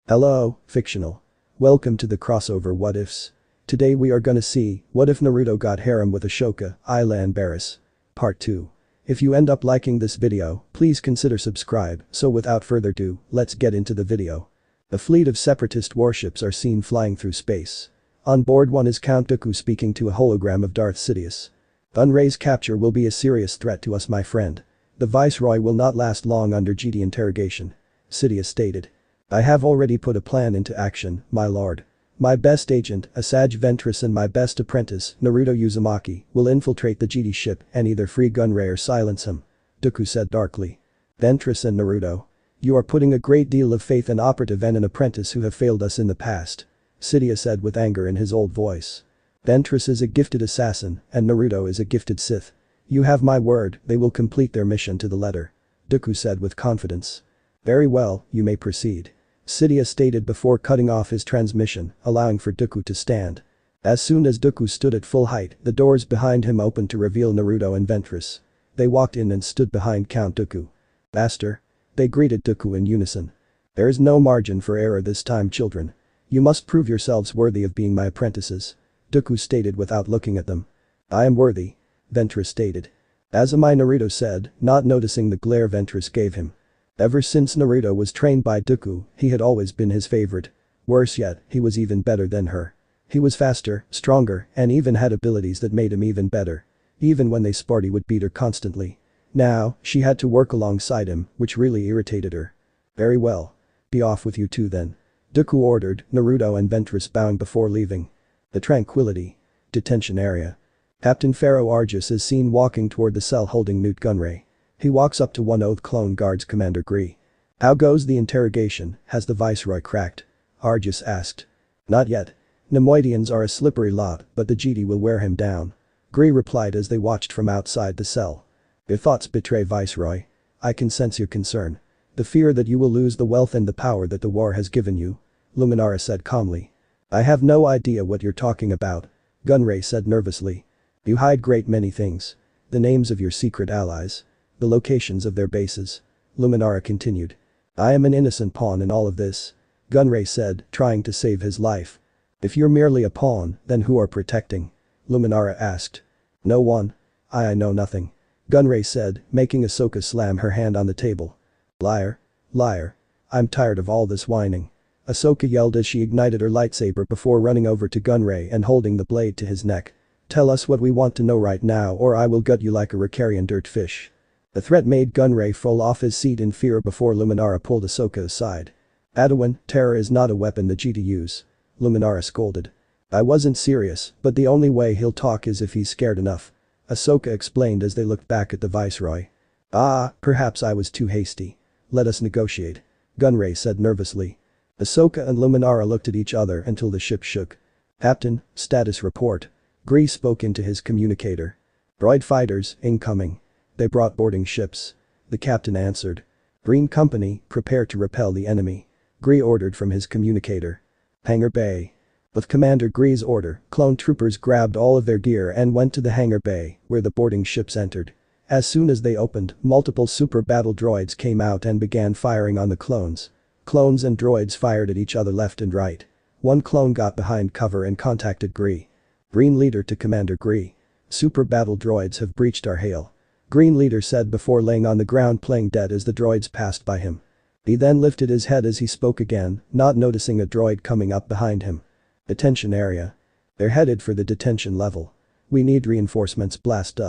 Hello, fictional. Welcome to the crossover What Ifs. Today we are gonna see, what if Naruto got harem with Ashoka, Aayla and Barris? Part 2. If you end up liking this video, please consider subscribe, so without further ado, let's get into the video. A fleet of separatist warships are seen flying through space. On board one is Count Dooku speaking to a hologram of Darth Sidious. Unray's capture will be a serious threat to us, my friend. The Viceroy will not last long under Jedi interrogation. Sidious stated. I have already put a plan into action, my lord. My best agent, Asajj Ventress, and my best apprentice, Naruto Uzumaki, will infiltrate the Jedi ship and either free Gunray or silence him. Dooku said darkly. Ventress and Naruto. You are putting a great deal of faith in operative and an apprentice who have failed us in the past. Sidious said with anger in his old voice. Ventress is a gifted assassin, and Naruto is a gifted Sith. You have my word, they will complete their mission to the letter. Dooku said with confidence. Very well, you may proceed. Sidious stated before cutting off his transmission, allowing for Dooku to stand. As soon as Dooku stood at full height, the doors behind him opened to reveal Naruto and Ventress. They walked in and stood behind Count Dooku. Master. They greeted Dooku in unison. There is no margin for error this time, children. You must prove yourselves worthy of being my apprentices. Dooku stated without looking at them. I am worthy. Ventress stated. As am I, Naruto said, not noticing the glare Ventress gave him. Ever since Naruto was trained by Dooku, he had always been his favorite. Worse yet, he was even better than her. He was faster, stronger, and even had abilities that made him even better. Even when they sparred, he would beat her constantly. Now, she had to work alongside him, which really irritated her. Very well. Be off with you two then. Dooku ordered, Naruto and Ventress bowing before leaving. The Tranquility. Detention area. Captain Pharaoh Argus is seen walking toward the cell holding Newt Gunray. He walks up to one Oath Clone Guards Commander Gree. How goes the interrogation, has the Viceroy cracked? Argus asked. Not yet. Nemoidians are a slippery lot, but the Jedi will wear him down. Gree replied as they watched from outside the cell. Your thoughts betray, Viceroy. I can sense your concern. The fear that you will lose the wealth and the power that the war has given you. Luminara said calmly. I have no idea what you're talking about. Gunray said nervously. You hide great many things. The names of your secret allies. The locations of their bases. Luminara continued. I am an innocent pawn in all of this. Gunray said, trying to save his life. If you're merely a pawn, then who are protecting? Luminara asked. No one. I know nothing. Gunray said, making Ashoka slam her hand on the table. Liar. Liar. I'm tired of all this whining. Ashoka yelled as she ignited her lightsaber before running over to Gunray and holding the blade to his neck. Tell us what we want to know right now, or I will gut you like a Ricarian dirt fish. The threat made Gunray fall off his seat in fear before Luminara pulled Ashoka aside. Padawan, terror is not a weapon the Jedi use. Luminara scolded. I wasn't serious, but the only way he'll talk is if he's scared enough. Ashoka explained as they looked back at the Viceroy. Perhaps I was too hasty. Let us negotiate. Gunray said nervously. Ashoka and Luminara looked at each other until the ship shook. Captain, status report. Gree spoke into his communicator. Droid fighters, incoming. They brought boarding ships. The captain answered. Green Company, prepare to repel the enemy. Gree ordered from his communicator. Hangar Bay. With Commander Gree's order, clone troopers grabbed all of their gear and went to the hangar bay, where the boarding ships entered. As soon as they opened, multiple super battle droids came out and began firing on the clones. Clones and droids fired at each other left and right. One clone got behind cover and contacted Gree. Green Leader to Commander Gree. Super battle droids have breached our hail. Green Leader said before laying on the ground playing dead as the droids passed by him. He then lifted his head as he spoke again, not noticing a droid coming up behind him. Detention area. They're headed for the detention level. We need reinforcements, blast.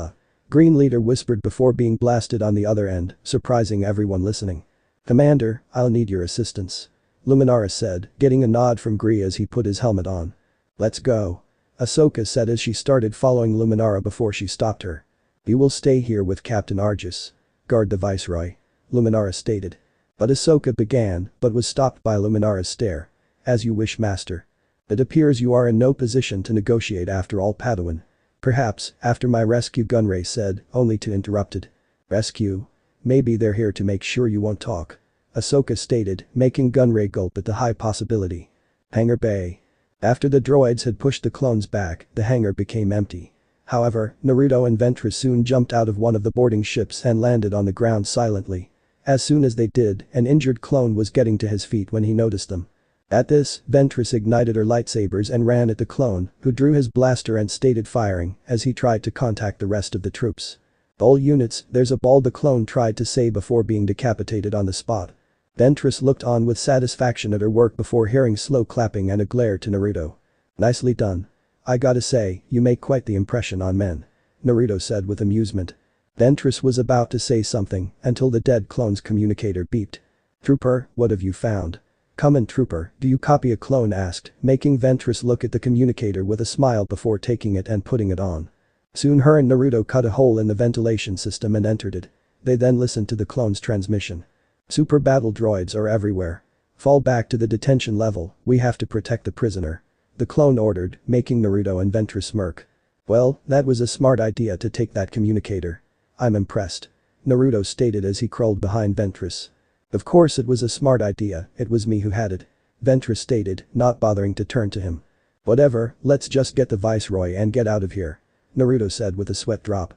Green Leader whispered before being blasted on the other end, surprising everyone listening. Commander, I'll need your assistance. Luminara said, getting a nod from Gree as he put his helmet on. Let's go. Ashoka said as she started following Luminara before she stopped her. You will stay here with Captain Argus. Guard the Viceroy. Luminara stated. But Ashoka began, but was stopped by Luminara's stare. As you wish, Master. It appears you are in no position to negotiate after all, Padawan. Perhaps, after my rescue, Gunray said, only to interrupted. Rescue? Maybe they're here to make sure you won't talk. Ashoka stated, making Gunray gulp at the high possibility. Hangar Bay. After the droids had pushed the clones back, the hangar became empty. However, Naruto and Ventress soon jumped out of one of the boarding ships and landed on the ground silently. As soon as they did, an injured clone was getting to his feet when he noticed them. At this, Ventress ignited her lightsabers and ran at the clone, who drew his blaster and started firing as he tried to contact the rest of the troops. "All units, there's a ball," the clone tried to say before being decapitated on the spot. Ventress looked on with satisfaction at her work before hearing slow clapping and a glare to Naruto. "Nicely done. I gotta say, you make quite the impression on men," Naruto said with amusement. Ventress was about to say something until the dead clone's communicator beeped. "Trooper, what have you found?" "Come in, Trooper, do you copy?" a clone asked, making Ventress look at the communicator with a smile before taking it and putting it on. Soon her and Naruto cut a hole in the ventilation system and entered it. They then listened to the clone's transmission. "Super battle droids are everywhere. Fall back to the detention level, we have to protect the prisoner," the clone ordered, making Naruto and Ventress smirk. "Well, that was a smart idea to take that communicator. I'm impressed," Naruto stated as he crawled behind Ventress. "Of course it was a smart idea, it was me who had it," Ventress stated, not bothering to turn to him. "Whatever, let's just get the Viceroy and get out of here," Naruto said with a sweat drop.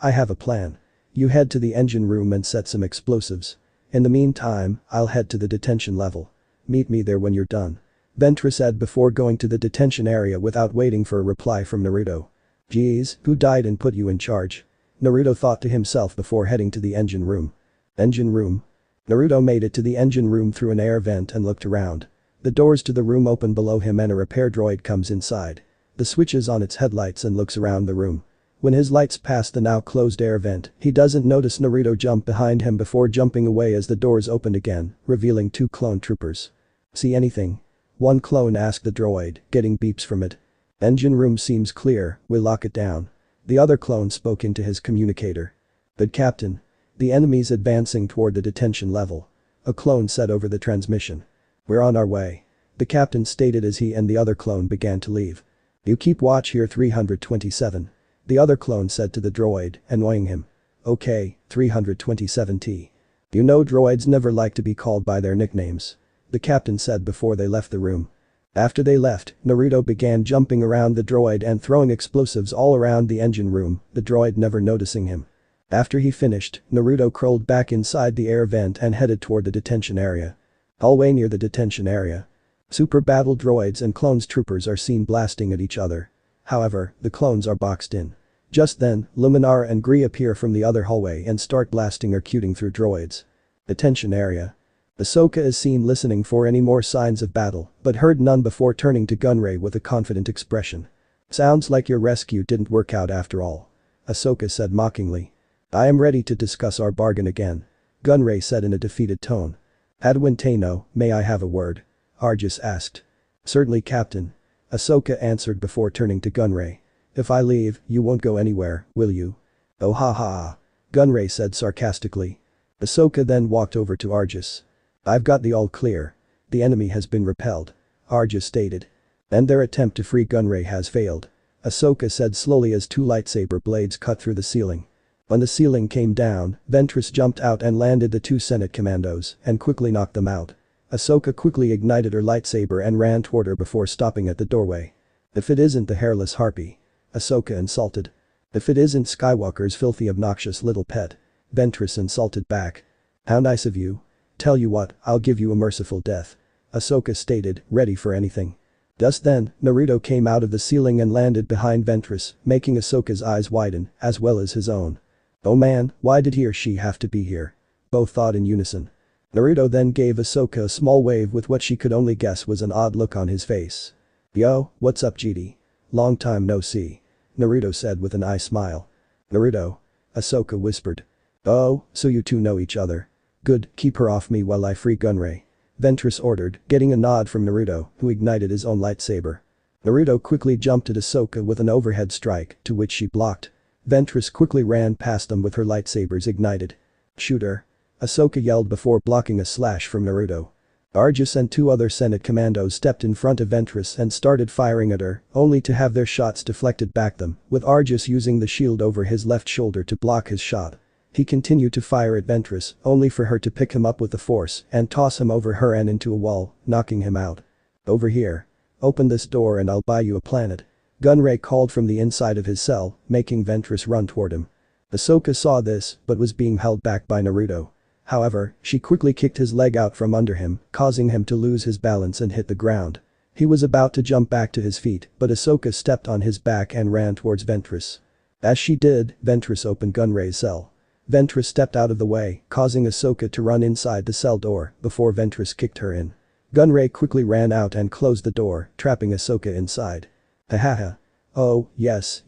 I have a plan. You head to the engine room and set some explosives. In the meantime, I'll head to the detention level. Meet me there when you're done," Ventress said before going to the detention area without waiting for a reply from Naruto. "Geez, who died and put you in charge?" Naruto thought to himself before heading to the engine room. Engine room? Naruto made it to the engine room through an air vent and looked around. The doors to the room open below him and a repair droid comes inside. The switches on its headlights and looks around the room. When his lights pass the now closed air vent, he doesn't notice Naruto jump behind him before jumping away as the doors opened again, revealing 2 clone troopers. "See anything?" one clone asked the droid, getting beeps from it. "Engine room seems clear, we'll lock it down," the other clone spoke into his communicator. "But Captain, the enemy's advancing toward the detention level," a clone said over the transmission. "We're on our way," the captain stated as he and the other clone began to leave. "You keep watch here 327. The other clone said to the droid, annoying him. "Okay, 327T. You know droids never like to be called by their nicknames," the captain said before they left the room. After they left, Naruto began jumping around the droid and throwing explosives all around the engine room, the droid never noticing him. After he finished, Naruto crawled back inside the air vent and headed toward the detention area. Hallway near the detention area. Super battle droids and clones troopers are seen blasting at each other. However, the clones are boxed in. Just then, Luminara and Gree appear from the other hallway and start blasting or cutting through droids. Detention area. Ashoka is seen listening for any more signs of battle, but heard none before turning to Gunray with a confident expression. "Sounds like your rescue didn't work out after all," Ashoka said mockingly. "I am ready to discuss our bargain again," Gunray said in a defeated tone. "Adwin Tano, may I have a word?" Argus asked. "Certainly, Captain," Ashoka answered before turning to Gunray. "If I leave, you won't go anywhere, will you?" "Oh ha ha," Gunray said sarcastically. Ashoka then walked over to Argus. "I've got the all clear. The enemy has been repelled," Argus stated. "And their attempt to free Gunray has failed," Ashoka said slowly as 2 lightsaber blades cut through the ceiling. When the ceiling came down, Ventress jumped out and landed the 2 Senate commandos and quickly knocked them out. Ashoka quickly ignited her lightsaber and ran toward her before stopping at the doorway. "If it isn't the hairless harpy," Ashoka insulted. "If it isn't Skywalker's filthy obnoxious little pet," Ventress insulted back. "How nice of you. Tell you what, I'll give you a merciful death," Ashoka stated, ready for anything. Just then, Naruto came out of the ceiling and landed behind Ventress, making Ashoka's eyes widen, as well as his own. "Oh man, why did he or she have to be here?" both thought in unison. Naruto then gave Ashoka a small wave with what she could only guess was an odd look on his face. "Yo, what's up GD? Long time no see," Naruto said with an eye smile. "Naruto?" Ashoka whispered. "Oh, so you two know each other. Good, keep her off me while I free Gunray," Ventress ordered, getting a nod from Naruto, who ignited his own lightsaber. Naruto quickly jumped at Ashoka with an overhead strike, to which she blocked. Ventress quickly ran past them with her lightsabers ignited. "Shoot her," Ashoka yelled before blocking a slash from Naruto. Argus and 2 other Senate commandos stepped in front of Ventress and started firing at her, only to have their shots deflected back them, with Argus using the shield over his left shoulder to block his shot. He continued to fire at Ventress, only for her to pick him up with the force and toss him over her and into a wall, knocking him out. "Over here. Open this door and I'll buy you a planet," Gunray called from the inside of his cell, making Ventress run toward him. Ashoka saw this but was being held back by Naruto. However, she quickly kicked his leg out from under him, causing him to lose his balance and hit the ground. He was about to jump back to his feet, but Ashoka stepped on his back and ran towards Ventress. As she did, Ventress opened Gunray's cell. Ventress stepped out of the way, causing Ashoka to run inside the cell door before Ventress kicked her in. Gunray quickly ran out and closed the door, trapping Ashoka inside. Hahaha. Oh, yes,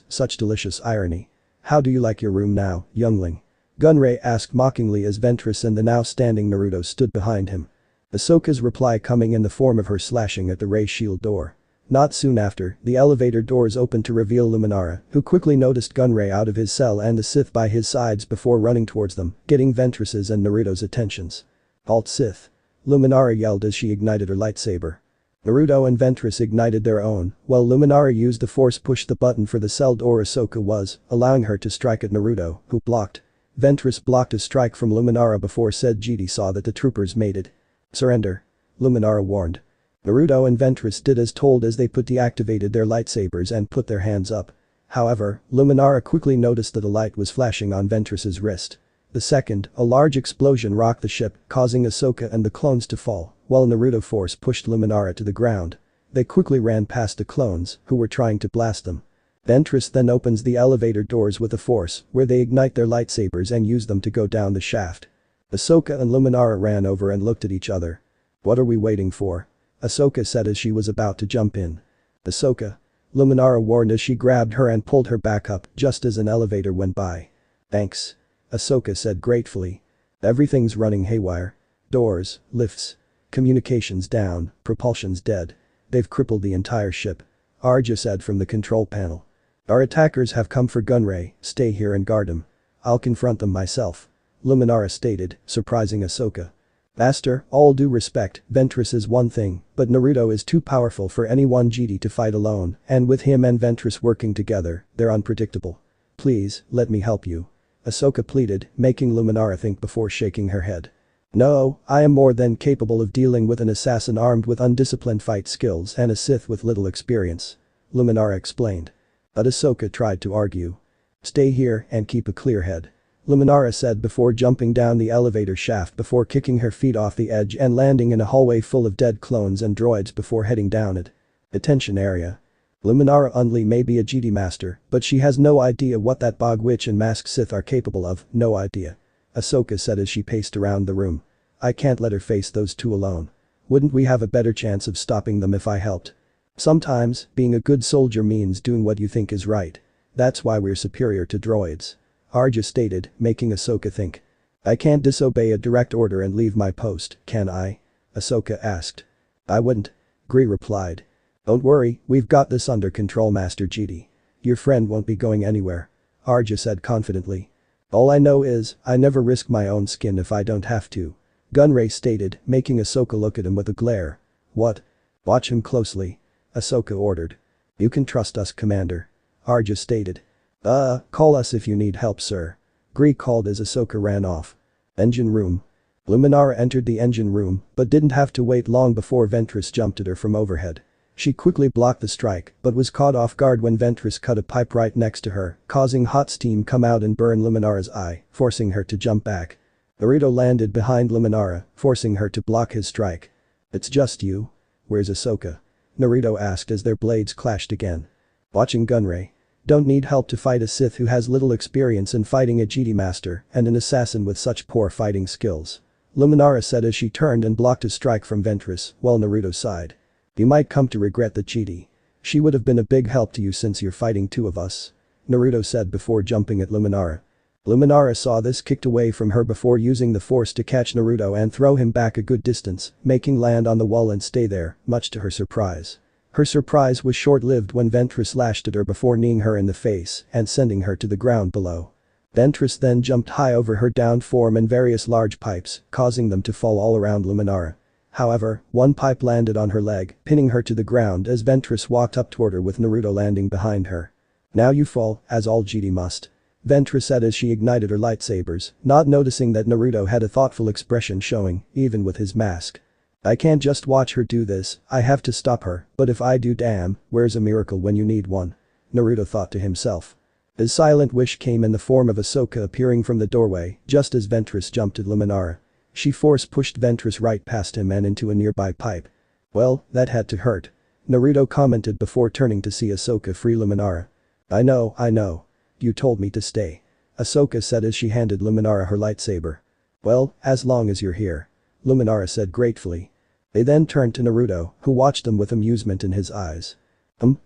such delicious irony. How do you like your room now, youngling? Gunray asked mockingly as Ventress and the now standing Naruto stood behind him. Ahsoka's reply coming in the form of her slashing at the ray shield door. Not soon after, the elevator doors opened to reveal Luminara, who quickly noticed Gunray out of his cell and the Sith by his sides before running towards them, getting Ventress's and Naruto's attentions. Halt Sith. Luminara yelled as she ignited her lightsaber. Naruto and Ventress ignited their own, while Luminara used the force push the button for the cell door Ahsoka was, allowing her to strike at Naruto, who blocked. Ventress blocked a strike from Luminara before said Jedi saw that the troopers made it. Surrender. Luminara warned. Naruto and Ventress did as told as they deactivated their lightsabers and put their hands up. However, Luminara quickly noticed that a light was flashing on Ventress's wrist. The second, a large explosion rocked the ship, causing Ahsoka and the clones to fall, while Naruto force pushed Luminara to the ground. They quickly ran past the clones, who were trying to blast them. Ventress then opens the elevator doors with a force, where they ignite their lightsabers and use them to go down the shaft. Ahsoka and Luminara ran over and looked at each other. What are we waiting for? Ahsoka said as she was about to jump in. Ahsoka. Luminara warned as she grabbed her and pulled her back up just as an elevator went by. Thanks. Ahsoka said gratefully. Everything's running haywire. Doors, lifts. Communications down, propulsion's dead. They've crippled the entire ship. Arja said from the control panel. Our attackers have come for Gunray, stay here and guard him. I'll confront them myself. Luminara stated, surprising Ahsoka. Master, all due respect, Ventress is one thing, but Naruto is too powerful for any one Jedi to fight alone, and with him and Ventress working together, they're unpredictable. Please, let me help you. Ahsoka pleaded, making Luminara think before shaking her head. No, I am more than capable of dealing with an assassin armed with undisciplined fight skills and a Sith with little experience. Luminara explained. But Ahsoka tried to argue. Stay here and keep a clear head. Luminara said before jumping down the elevator shaft before kicking her feet off the edge and landing in a hallway full of dead clones and droids before heading down it. Attention area. Luminara Unli may be a Jedi master, but she has no idea what that Bog Witch and Masked Sith are capable of, no idea. Ahsoka said as she paced around the room. I can't let her face those two alone. Wouldn't we have a better chance of stopping them if I helped? Sometimes, being a good soldier means doing what you think is right. That's why we're superior to droids. Arja stated, making Ahsoka think. I can't disobey a direct order and leave my post, can I? Ahsoka asked. I wouldn't. Gree replied. Don't worry, we've got this under control Master Jedi. Your friend won't be going anywhere. Arja said confidently. All I know is, I never risk my own skin if I don't have to. Gunray stated, making Ahsoka look at him with a glare. What? Watch him closely. Ahsoka ordered. You can trust us, Commander. Arja stated. Call us if you need help, sir. Gree called as Ahsoka ran off. Engine room. Luminara entered the engine room, but didn't have to wait long before Ventress jumped at her from overhead. She quickly blocked the strike, but was caught off guard when Ventress cut a pipe right next to her, causing hot steam come out and burn Luminara's eye, forcing her to jump back. Naruto landed behind Luminara, forcing her to block his strike. It's just you? Where's Ahsoka? Naruto asked as their blades clashed again. Watching Gunray. Don't need help to fight a Sith who has little experience in fighting a Jedi master and an assassin with such poor fighting skills. Luminara said as she turned and blocked a strike from Ventress, while Naruto sighed. You might come to regret the Jedi. She would have been a big help to you since you're fighting two of us. Naruto said before jumping at Luminara. Luminara saw this kicked away from her before using the force to catch Naruto and throw him back a good distance, making land on the wall and stay there, much to her surprise. Her surprise was short-lived when Ventress lashed at her before kneeing her in the face and sending her to the ground below. Ventress then jumped high over her downed form and various large pipes, causing them to fall all around Luminara. However, one pipe landed on her leg, pinning her to the ground as Ventress walked up toward her with Naruto landing behind her. Now you fall, as all Jedi must. Ventress said as she ignited her lightsabers, not noticing that Naruto had a thoughtful expression showing, even with his mask. I can't just watch her do this, I have to stop her, but if I do, damn, where's a miracle when you need one? Naruto thought to himself. His silent wish came in the form of Ahsoka appearing from the doorway just as Ventress jumped at Luminara. She force-pushed Ventress right past him and into a nearby pipe. "Well, that had to hurt," Naruto commented before turning to see Ahsoka free Luminara. I know. You told me to stay," Ahsoka said as she handed Luminara her lightsaber. "Well, as long as you're here," Luminara said gratefully. They then turned to Naruto, who watched them with amusement in his eyes.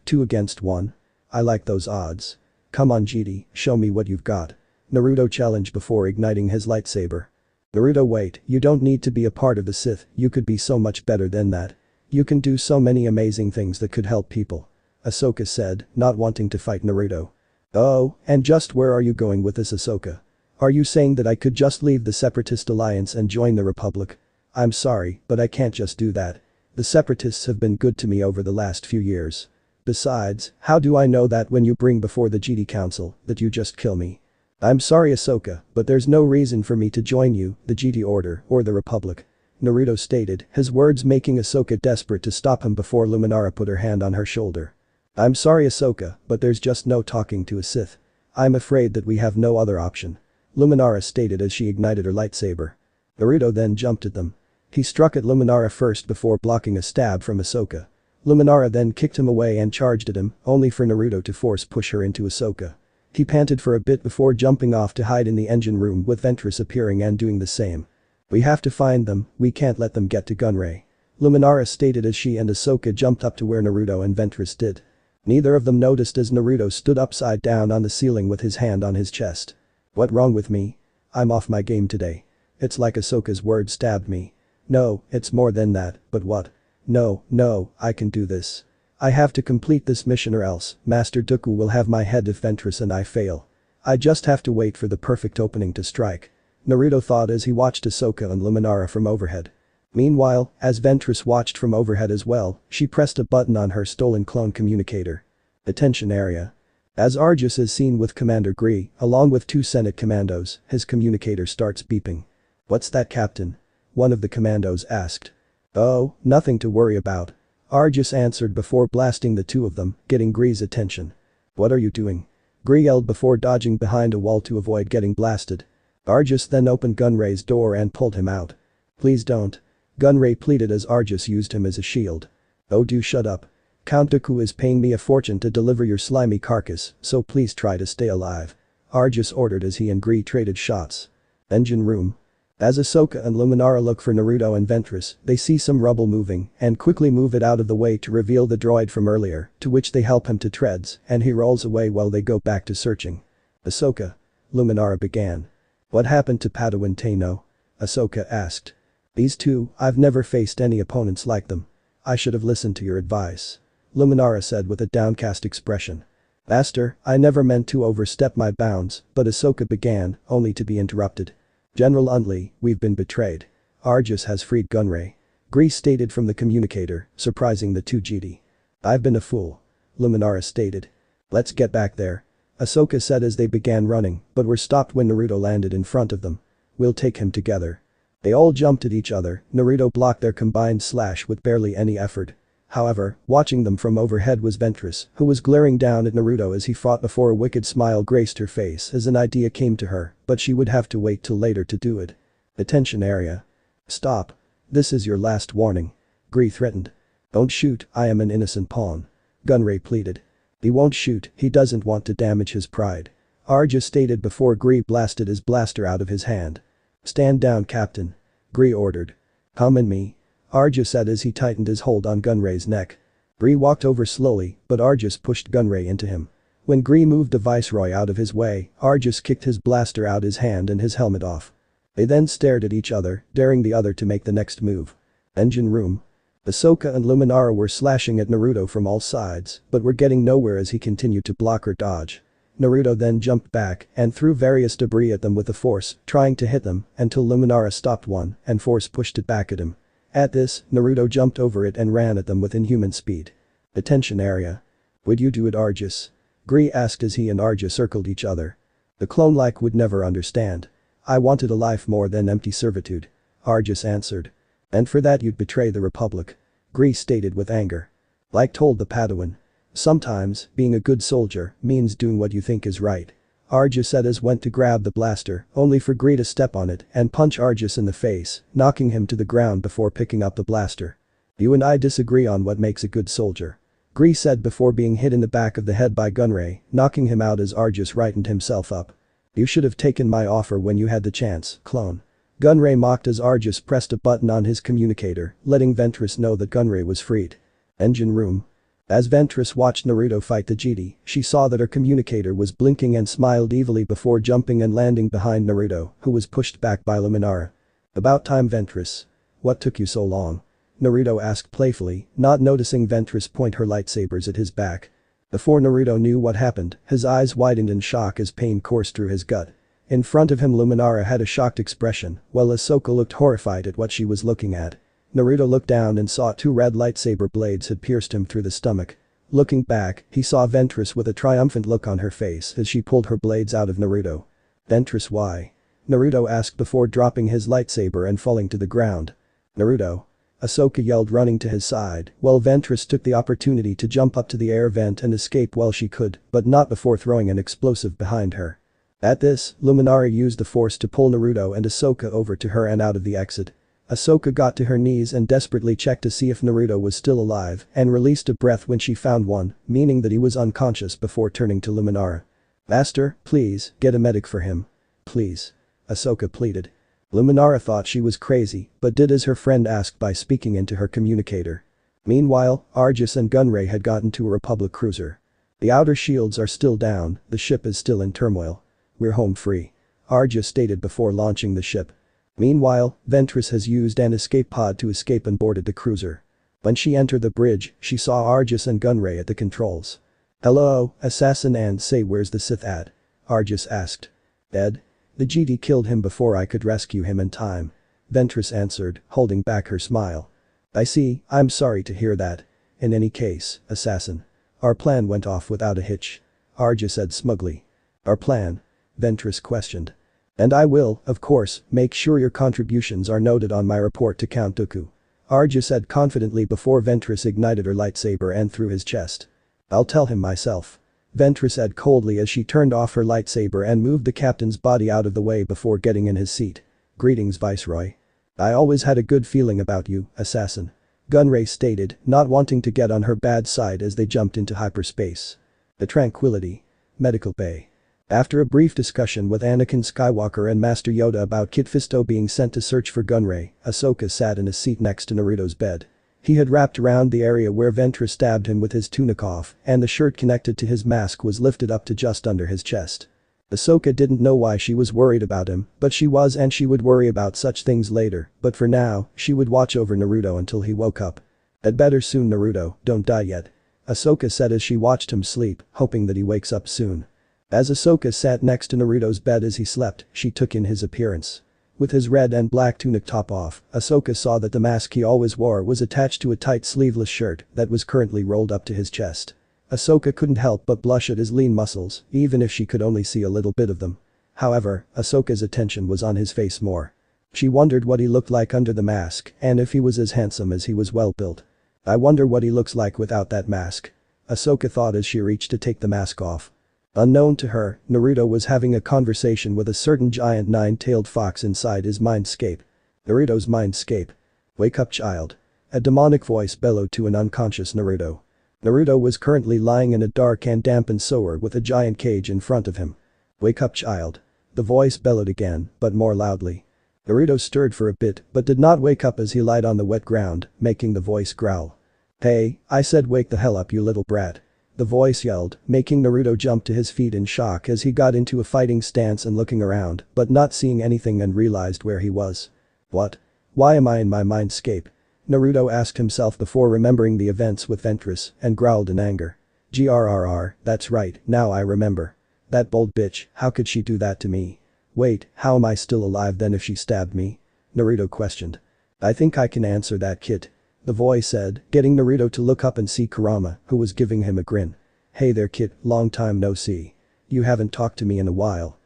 2 against 1? I like those odds. Come on GD, show me what you've got," Naruto challenged before igniting his lightsaber. "Naruto, wait, you don't need to be a part of the Sith, you could be so much better than that. You can do so many amazing things that could help people," Ahsoka said, not wanting to fight Naruto. "Oh, and just where are you going with this, Ahsoka? Are you saying that I could just leave the Separatist Alliance and join the Republic? I'm sorry, but I can't just do that. The Separatists have been good to me over the last few years. Besides, how do I know that when you bring before the GD Council that you just kill me? I'm sorry Ahsoka, but there's no reason for me to join you, the GD Order, or the Republic," Naruto stated, his words making Ahsoka desperate to stop him before Luminara put her hand on her shoulder. "I'm sorry Ahsoka, but there's just no talking to a Sith. I'm afraid that we have no other option," Luminara stated as she ignited her lightsaber. Naruto then jumped at them. He struck at Luminara first before blocking a stab from Ahsoka. Luminara then kicked him away and charged at him, only for Naruto to force push her into Ahsoka. He panted for a bit before jumping off to hide in the engine room with Ventress appearing and doing the same. "We have to find them, we can't let them get to Gunray," Luminara stated as she and Ahsoka jumped up to where Naruto and Ventress did. Neither of them noticed as Naruto stood upside down on the ceiling with his hand on his chest. "What wrong with me? I'm off my game today. It's like Ahsoka's words stabbed me. No, it's more than that, but what? No, I can do this. I have to complete this mission or else Master Dooku will have my head if Ventress and I fail. I just have to wait for the perfect opening to strike," Naruto thought as he watched Ahsoka and Luminara from overhead. Meanwhile, as Ventress watched from overhead as well, she pressed a button on her stolen clone communicator. Attention area. As Argus is seen with Commander Gree, along with 2 Senate commandos, his communicator starts beeping. "What's that, Captain?" one of the commandos asked. "Oh, nothing to worry about," Argus answered before blasting the 2 of them, getting Gree's attention. "What are you doing?" Gree yelled before dodging behind a wall to avoid getting blasted. Argus then opened Gunray's door and pulled him out. "Please don't," Gunray pleaded as Argus used him as a shield. "Oh, do shut up. Count Dooku is paying me a fortune to deliver your slimy carcass, so please try to stay alive," Argus ordered as he and Gree traded shots. Engine room. As Ahsoka and Luminara look for Naruto and Ventress, they see some rubble moving and quickly move it out of the way to reveal the droid from earlier, to which they help him to treads, and he rolls away while they go back to searching. "Ahsoka," Luminara began. "What happened to Padawan Tano?" Ahsoka asked. "These 2, I've never faced any opponents like them. I should have listened to your advice," Luminara said with a downcast expression. "Master, I never meant to overstep my bounds," but Ahsoka began, only to be interrupted. "General Undley, we've been betrayed. Argus has freed Gunray," Gree stated from the communicator, surprising the 2 GD. "I've been a fool," Luminara stated. "Let's get back there," Ahsoka said as they began running, but were stopped when Naruto landed in front of them. "We'll take him together." They all jumped at each other, Naruto blocked their combined slash with barely any effort. However, watching them from overhead was Ventress, who was glaring down at Naruto as he fought before a wicked smile graced her face as an idea came to her, but she would have to wait till later to do it. Attention area. "Stop. This is your last warning," Gree threatened. "Don't shoot, I am an innocent pawn," Gunray pleaded. "He won't shoot, he doesn't want to damage his pride," Argus stated before Gree blasted his blaster out of his hand. "Stand down, Captain," Gree ordered. "Come and me," Argus said as he tightened his hold on Gunray's neck. Gree walked over slowly, but Argus pushed Gunray into him. When Gree moved the Viceroy out of his way, Argus kicked his blaster out his hand and his helmet off. They then stared at each other, daring the other to make the next move. Engine room. Ahsoka and Luminara were slashing at Naruto from all sides, but were getting nowhere as he continued to block or dodge. Naruto then jumped back and threw various debris at them with the force, trying to hit them until Luminara stopped one and force pushed it back at him. At this, Naruto jumped over it and ran at them with inhuman speed. Attention area. "Would you do it, Argus?" Gree asked as he and Argus circled each other. "The clone-like would never understand. I wanted a life more than empty servitude," Argus answered. "And for that you'd betray the Republic," Gree stated with anger. "Like told the Padawan," Sometimes, being a good soldier means doing what you think is right. Arjus said as went to grab the blaster, only for Gree to step on it and punch Arjus in the face, knocking him to the ground before picking up the blaster. You and I disagree on what makes a good soldier. Gree said before being hit in the back of the head by Gunray, knocking him out as Arjus rightened himself up. You should have taken my offer when you had the chance, clone. Gunray mocked as Arjus pressed a button on his communicator, letting Ventress know that Gunray was freed. Engine room. As Ventress watched Naruto fight the Jedi, she saw that her communicator was blinking and smiled evilly before jumping and landing behind Naruto, who was pushed back by Luminara. About time, Ventress. What took you so long? Naruto asked playfully, not noticing Ventress point her lightsabers at his back. Before Naruto knew what happened, his eyes widened in shock as pain coursed through his gut. In front of him, Luminara had a shocked expression, while Ahsoka looked horrified at what she was looking at. Naruto looked down and saw 2 red lightsaber blades had pierced him through the stomach. Looking back, he saw Ventress with a triumphant look on her face as she pulled her blades out of Naruto. Ventress, why? Naruto asked before dropping his lightsaber and falling to the ground. Naruto. Ahsoka yelled, running to his side, while Ventress took the opportunity to jump up to the air vent and escape while she could, but not before throwing an explosive behind her. At this, Luminara used the force to pull Naruto and Ahsoka over to her and out of the exit. Ahsoka got to her knees and desperately checked to see if Naruto was still alive and released a breath when she found one, meaning that he was unconscious before turning to Luminara. Master, please, get a medic for him. Please. Ahsoka pleaded. Luminara thought she was crazy, but did as her friend asked by speaking into her communicator. Meanwhile, Arjus and Gunray had gotten to a Republic cruiser. The outer shields are still down, the ship is still in turmoil. We're home free. Arjus stated before launching the ship. Meanwhile, Ventress has used an escape pod to escape and boarded the cruiser. When she entered the bridge, she saw Arjus and Gunray at the controls. Hello, assassin, and say where's the Sith at? Arjus asked. Dead? The Jedi killed him before I could rescue him in time. Ventress answered, holding back her smile. I see, I'm sorry to hear that. In any case, assassin. Our plan went off without a hitch. Arjus said smugly. Our plan? Ventress questioned. And I will, of course, make sure your contributions are noted on my report to Count Dooku. Arjus said confidently before Ventress ignited her lightsaber and threw his chest. I'll tell him myself. Ventress said coldly as she turned off her lightsaber and moved the captain's body out of the way before getting in his seat. Greetings, Viceroy. I always had a good feeling about you, assassin. Gunray stated, not wanting to get on her bad side as they jumped into hyperspace. The Tranquility. Medical Bay. After a brief discussion with Anakin Skywalker and Master Yoda about Kit Fisto being sent to search for Gunray, Ahsoka sat in a seat next to Naruto's bed. He had wrapped around the area where Ventress stabbed him with his tunic off, and the shirt connected to his mask was lifted up to just under his chest. Ahsoka didn't know why she was worried about him, but she was, and she would worry about such things later, but for now, she would watch over Naruto until he woke up. I'd better soon, Naruto, don't die yet. Ahsoka said as she watched him sleep, hoping that he wakes up soon. As Ahsoka sat next to Naruto's bed as he slept, she took in his appearance. With his red and black tunic top off, Ahsoka saw that the mask he always wore was attached to a tight sleeveless shirt that was currently rolled up to his chest. Ahsoka couldn't help but blush at his lean muscles, even if she could only see a little bit of them. However, Ahsoka's attention was on his face more. She wondered what he looked like under the mask and if he was as handsome as he was well built. I wonder what he looks like without that mask. Ahsoka thought as she reached to take the mask off. Unknown to her, Naruto was having a conversation with a certain giant nine-tailed fox inside his mindscape. Naruto's mindscape. Wake up, child. A demonic voice bellowed to an unconscious Naruto. Naruto was currently lying in a dark and dampened sewer with a giant cage in front of him. Wake up, child. The voice bellowed again, but more loudly. Naruto stirred for a bit but did not wake up as he lied on the wet ground, making the voice growl. Hey, I said wake the hell up, you little brat. The voice yelled, making Naruto jump to his feet in shock as he got into a fighting stance and looking around, but not seeing anything and realized where he was. What? Why am I in my mindscape? Naruto asked himself before remembering the events with Ventress and growled in anger. Grrr, that's right, now I remember. That bold bitch, how could she do that to me? Wait, how am I still alive then if she stabbed me? Naruto questioned. I think I can answer that, kid. The voice said, getting Naruto to look up and see Kurama, who was giving him a grin. Hey there, kid, long time no see. You haven't talked to me in a while.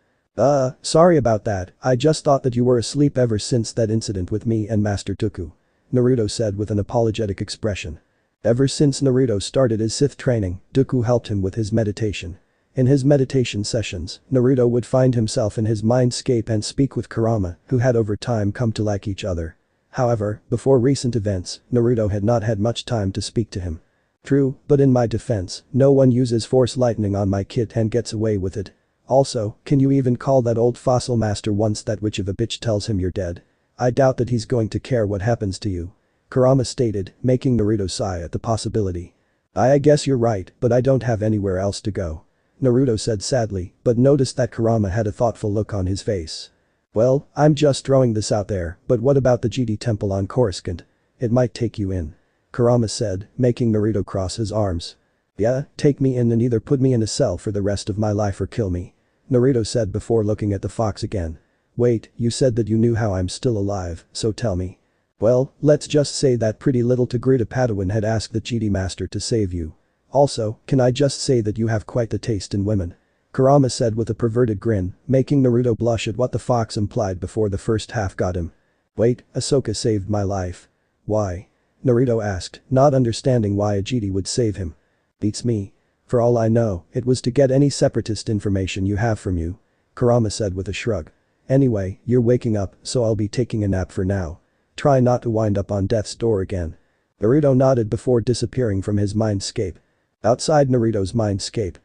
Sorry about that, I just thought that you were asleep ever since that incident with me and Master Dooku. Naruto said with an apologetic expression. Ever since Naruto started his Sith training, Dooku helped him with his meditation. In his meditation sessions, Naruto would find himself in his mindscape and speak with Kurama, who had over time come to like each other. However, before recent events, Naruto had not had much time to speak to him. True, but in my defense, no one uses force lightning on my kid and gets away with it. Also, can you even call that old fossil master once that witch of a bitch tells him you're dead? I doubt that he's going to care what happens to you. Kurama stated, making Naruto sigh at the possibility. I guess you're right, but I don't have anywhere else to go. Naruto said sadly, but noticed that Kurama had a thoughtful look on his face. Well, I'm just throwing this out there, but what about the Jedi temple on Coruscant? It might take you in. Kurama said, making Naruto cross his arms. Yeah, take me in and either put me in a cell for the rest of my life or kill me. Naruto said before looking at the fox again. Wait, you said that you knew how I'm still alive, so tell me. Well, let's just say that pretty little Togruta Padawan had asked the Jedi Master to save you. Also, can I just say that you have quite the taste in women? Kurama said with a perverted grin, making Naruto blush at what the fox implied before the first half got him. Wait, Ashoka saved my life. Why? Naruto asked, not understanding why a Jedi would save him. Beats me. For all I know, it was to get any separatist information you have from you. Kurama said with a shrug. Anyway, you're waking up, so I'll be taking a nap for now. Try not to wind up on death's door again. Naruto nodded before disappearing from his mindscape. Outside Naruto's mindscape,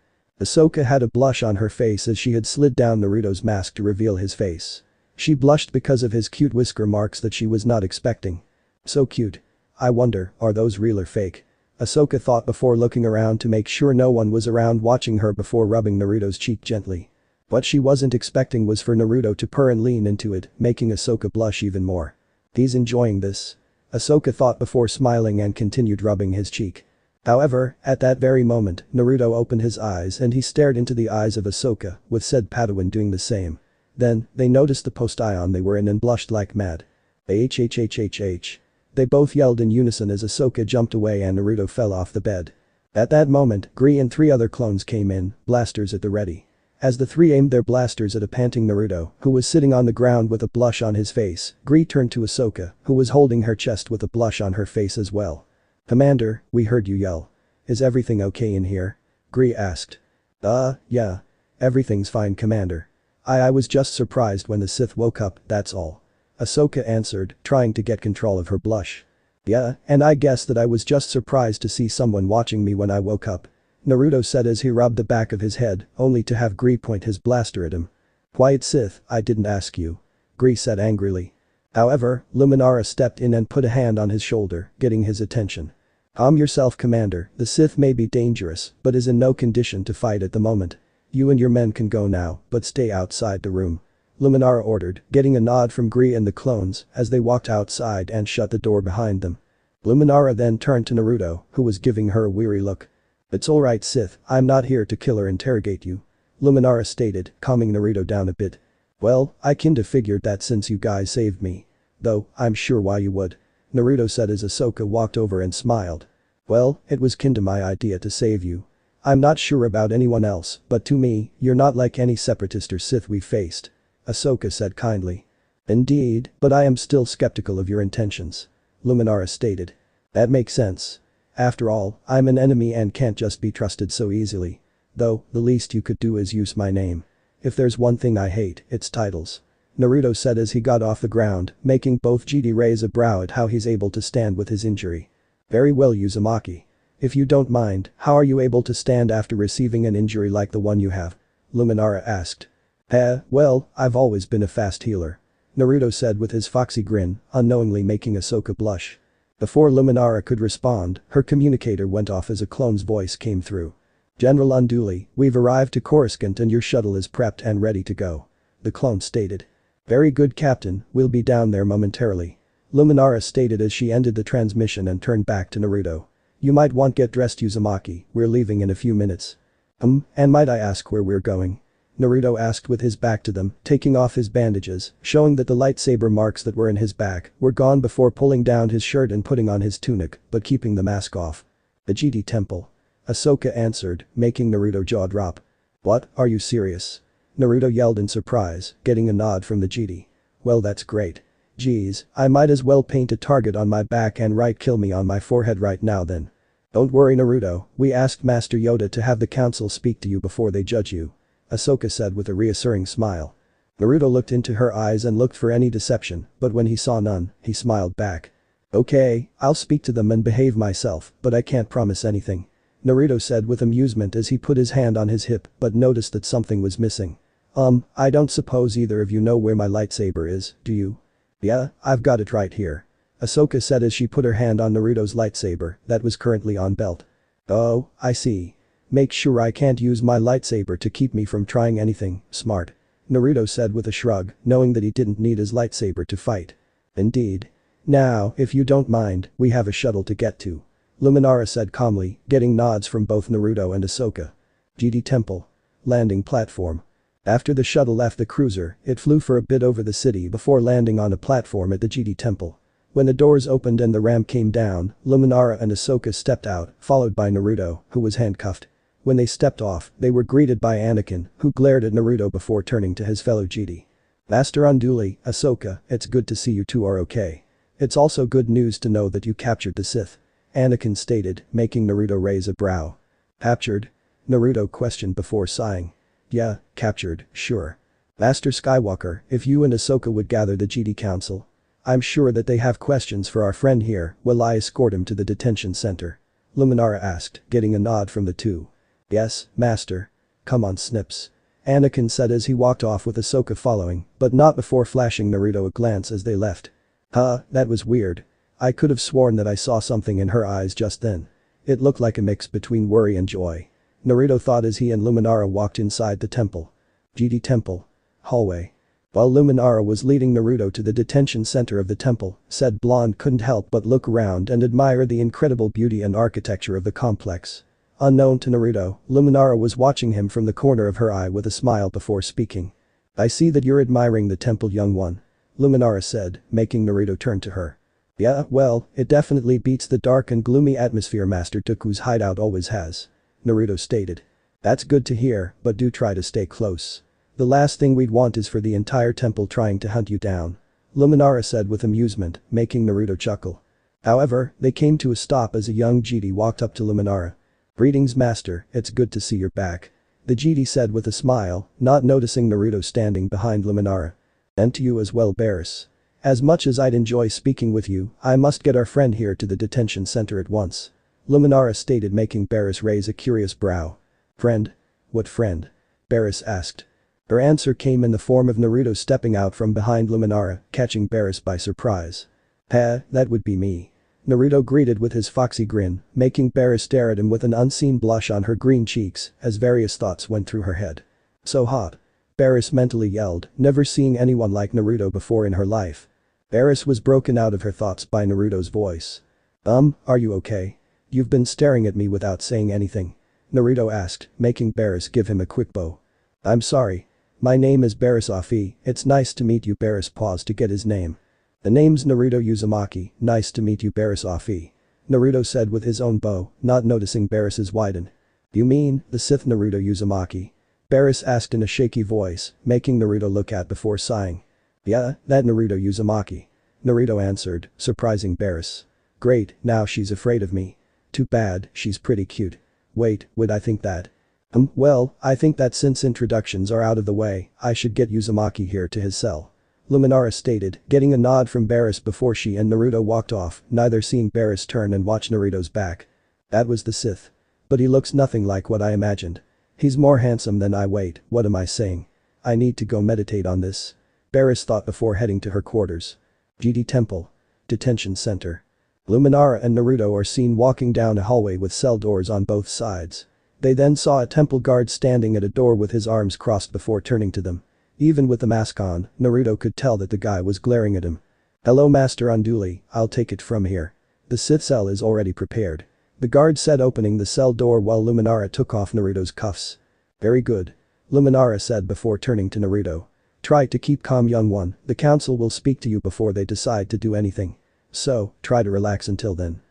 Ashoka had a blush on her face as she had slid down Naruto's mask to reveal his face. She blushed because of his cute whisker marks that she was not expecting. So cute. I wonder, are those real or fake? Ashoka thought before looking around to make sure no one was around watching her before rubbing Naruto's cheek gently. What she wasn't expecting was for Naruto to purr and lean into it, making Ashoka blush even more. He's enjoying this. Ashoka thought before smiling and continued rubbing his cheek. However, at that very moment, Naruto opened his eyes and he stared into the eyes of Ashoka, with said Padawan doing the same. Then, they noticed the post-ion they were in and blushed like mad. HHHHH. They both yelled in unison as Ashoka jumped away and Naruto fell off the bed. At that moment, Gree and 3 other clones came in, blasters at the ready. As the 3 aimed their blasters at a panting Naruto, who was sitting on the ground with a blush on his face, Gree turned to Ashoka, who was holding her chest with a blush on her face as well. Commander, we heard you yell. Is everything okay in here? Gree asked. Yeah. Everything's fine, Commander. I was just surprised when the Sith woke up, that's all. Ashoka answered, trying to get control of her blush. Yeah, and I guess that I was just surprised to see someone watching me when I woke up. Naruto said as he rubbed the back of his head, only to have Gree point his blaster at him. Quiet Sith, I didn't ask you. Gree said angrily. However, Luminara stepped in and put a hand on his shoulder, getting his attention. Calm yourself, Commander, the Sith may be dangerous, but is in no condition to fight at the moment. You and your men can go now, but stay outside the room. Luminara ordered, getting a nod from Gree and the clones as they walked outside and shut the door behind them. Luminara then turned to Naruto, who was giving her a weary look. It's alright Sith, I'm not here to kill or interrogate you. Luminara stated, calming Naruto down a bit. Well, I kinda figured that since you guys saved me. Though, I'm sure why you would. Naruto said as Ashoka walked over and smiled. Well, it was kinda my idea to save you. I'm not sure about anyone else, but to me, you're not like any separatist or Sith we faced. Ashoka said kindly. Indeed, but I am still skeptical of your intentions. Luminara stated. That makes sense. After all, I'm an enemy and can't just be trusted so easily. Though, the least you could do is use my name. If there's one thing I hate, it's titles. Naruto said as he got off the ground, making both Jedi raise a brow at how he's able to stand with his injury. Very well, Uzumaki. If you don't mind, how are you able to stand after receiving an injury like the one you have? Luminara asked. Well, I've always been a fast healer. Naruto said with his foxy grin, unknowingly making Ashoka blush. Before Luminara could respond, her communicator went off as a clone's voice came through. General Unduli, we've arrived to Coruscant and your shuttle is prepped and ready to go. The clone stated. Very good, Captain, we'll be down there momentarily. Luminara stated as she ended the transmission and turned back to Naruto. You might want get dressed, Uzumaki, we're leaving in a few minutes. And might I ask where we're going? Naruto asked with his back to them, taking off his bandages, showing that the lightsaber marks that were in his back were gone before pulling down his shirt and putting on his tunic, but keeping the mask off. The Jedi Temple. Ashoka answered, making Naruto jaw drop. What, are you serious? Naruto yelled in surprise, getting a nod from the Jedi. Well, that's great. Geez, I might as well paint a target on my back and write kill me on my forehead right now then. Don't worry Naruto, we asked Master Yoda to have the council speak to you before they judge you. Ahsoka said with a reassuring smile. Naruto looked into her eyes and looked for any deception, but when he saw none, he smiled back. Okay, I'll speak to them and behave myself, but I can't promise anything. Naruto said with amusement as he put his hand on his hip but noticed that something was missing. I don't suppose either of you know where my lightsaber is, do you? Yeah, I've got it right here. Ahsoka said as she put her hand on Naruto's lightsaber that was currently on belt. Oh, I see. Make sure I can't use my lightsaber to keep me from trying anything, smart. Naruto said with a shrug, knowing that he didn't need his lightsaber to fight. Indeed. Now, if you don't mind, we have a shuttle to get to. Luminara said calmly, getting nods from both Naruto and Ahsoka. GD Temple. Landing platform. After the shuttle left the cruiser, it flew for a bit over the city before landing on a platform at the GD Temple. When the doors opened and the ramp came down, Luminara and Ahsoka stepped out, followed by Naruto, who was handcuffed. When they stepped off, they were greeted by Anakin, who glared at Naruto before turning to his fellow GD. Master Unduli, Ahsoka, it's good to see you two are okay. It's also good news to know that you captured the Sith. Anakin stated, making Naruto raise a brow. Captured? Naruto questioned before sighing. Yeah, captured, sure. Master Skywalker, if you and Ahsoka would gather the GD Council. I'm sure that they have questions for our friend here, will I escort him to the detention center? Luminara asked, getting a nod from the two. Yes, Master. Come on Snips. Anakin said as he walked off with Ahsoka following, but not before flashing Naruto a glance as they left. That was weird. I could have sworn that I saw something in her eyes just then. It looked like a mix between worry and joy. Naruto thought as he and Luminara walked inside the temple. GD Temple. Hallway. While Luminara was leading Naruto to the detention center of the temple, said blonde couldn't help but look around and admire the incredible beauty and architecture of the complex. Unknown to Naruto, Luminara was watching him from the corner of her eye with a smile before speaking. I see that you're admiring the temple, young one. Luminara said, making Naruto turn to her. Yeah, well, it definitely beats the dark and gloomy atmosphere Master Dooku's hideout always has. Naruto stated. That's good to hear, but do try to stay close. The last thing we'd want is for the entire temple trying to hunt you down. Luminara said with amusement, making Naruto chuckle. However, they came to a stop as a young GD walked up to Luminara. Greetings Master, it's good to see you're back. The GD said with a smile, not noticing Naruto standing behind Luminara. And to you as well Barris. As much as I'd enjoy speaking with you, I must get our friend here to the detention center at once. Luminara stated, making Barris raise a curious brow. Friend? What friend? Barris asked. Her answer came in the form of Naruto stepping out from behind Luminara, catching Barris by surprise. That would be me. Naruto greeted with his foxy grin, making Barris stare at him with an unseen blush on her green cheeks as various thoughts went through her head. So hot. Barris mentally yelled, never seeing anyone like Naruto before in her life. Barris was broken out of her thoughts by Naruto's voice. Are you okay? You've been staring at me without saying anything. Naruto asked, making Barris give him a quick bow. I'm sorry. My name is Barris Afi, it's nice to meet you. Barris paused to get his name. The name's Naruto Uzumaki, nice to meet you Barris Afi. Naruto said with his own bow, not noticing Barris's widen. You mean, the Sith Naruto Uzumaki? Barris asked in a shaky voice, making Naruto look at before sighing. Yeah, that Naruto Uzumaki. Naruto answered, surprising Barris. Great, now she's afraid of me. Too bad, she's pretty cute. Wait, would I think that? Well, I think that since introductions are out of the way, I should get Uzumaki here to his cell. Luminara stated, getting a nod from Barris before she and Naruto walked off, neither seeing Barris turn and watch Naruto's back. That was the Sith. But he looks nothing like what I imagined. He's more handsome than I. Wait, what am I saying? I need to go meditate on this. Barris thought before heading to her quarters. GD Temple. Detention Center. Luminara and Naruto are seen walking down a hallway with cell doors on both sides. They then saw a temple guard standing at a door with his arms crossed before turning to them. Even with the mask on, Naruto could tell that the guy was glaring at him. Hello Master Unduli, I'll take it from here. The Sith cell is already prepared. The guard said, opening the cell door while Luminara took off Naruto's cuffs. Very good. Luminara said before turning to Naruto. Try to keep calm, young one, the council will speak to you before they decide to do anything. So, try to relax until then.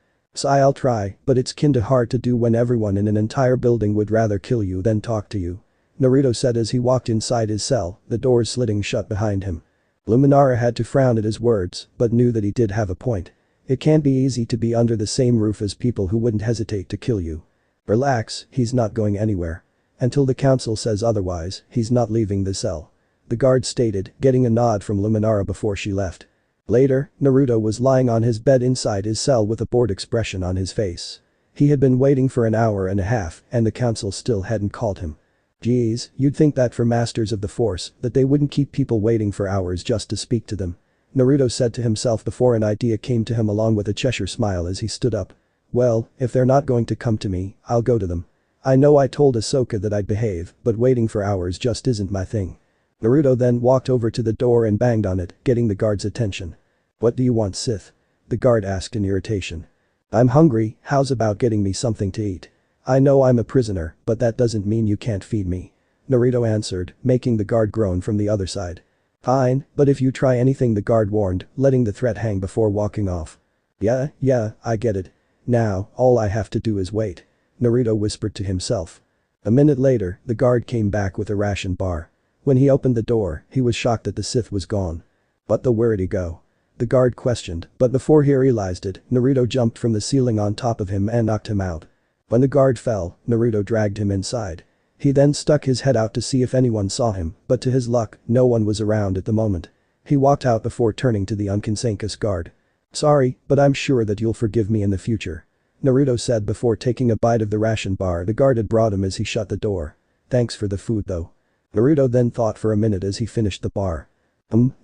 I'll try, but it's kinda hard to do when everyone in an entire building would rather kill you than talk to you. Naruto said as he walked inside his cell, the doors slitting shut behind him. Luminara had to frown at his words, but knew that he did have a point. It can't be easy to be under the same roof as people who wouldn't hesitate to kill you. Relax, he's not going anywhere. Until the council says otherwise, he's not leaving the cell. The guard stated, getting a nod from Luminara before she left. Later, Naruto was lying on his bed inside his cell with a bored expression on his face. He had been waiting for an hour and a half and the council still hadn't called him. Geez, you'd think that for masters of the force, that they wouldn't keep people waiting for hours just to speak to them. Naruto said to himself before an idea came to him along with a Cheshire smile as he stood up. Well, if they're not going to come to me, I'll go to them. I know I told Ashoka that I'd behave, but waiting for hours just isn't my thing. Naruto then walked over to the door and banged on it, getting the guard's attention. What do you want, Sith? The guard asked in irritation. I'm hungry, how's about getting me something to eat? I know I'm a prisoner, but that doesn't mean you can't feed me. Naruto answered, making the guard groan from the other side. Fine, but if you try anything, the guard warned, letting the threat hang before walking off. Yeah, I get it. Now, all I have to do is wait. Naruto whispered to himself. A minute later, the guard came back with a ration bar. When he opened the door, he was shocked that the Sith was gone. Where'd he go? The guard questioned, but before he realized it, Naruto jumped from the ceiling on top of him and knocked him out. When the guard fell, Naruto dragged him inside. He then stuck his head out to see if anyone saw him, but to his luck, no one was around at the moment. He walked out before turning to the unconscious guard. Sorry, but I'm sure that you'll forgive me in the future. Naruto said before taking a bite of the ration bar the guard had brought him as he shut the door. Thanks for the food though. Naruto then thought for a minute as he finished the bar.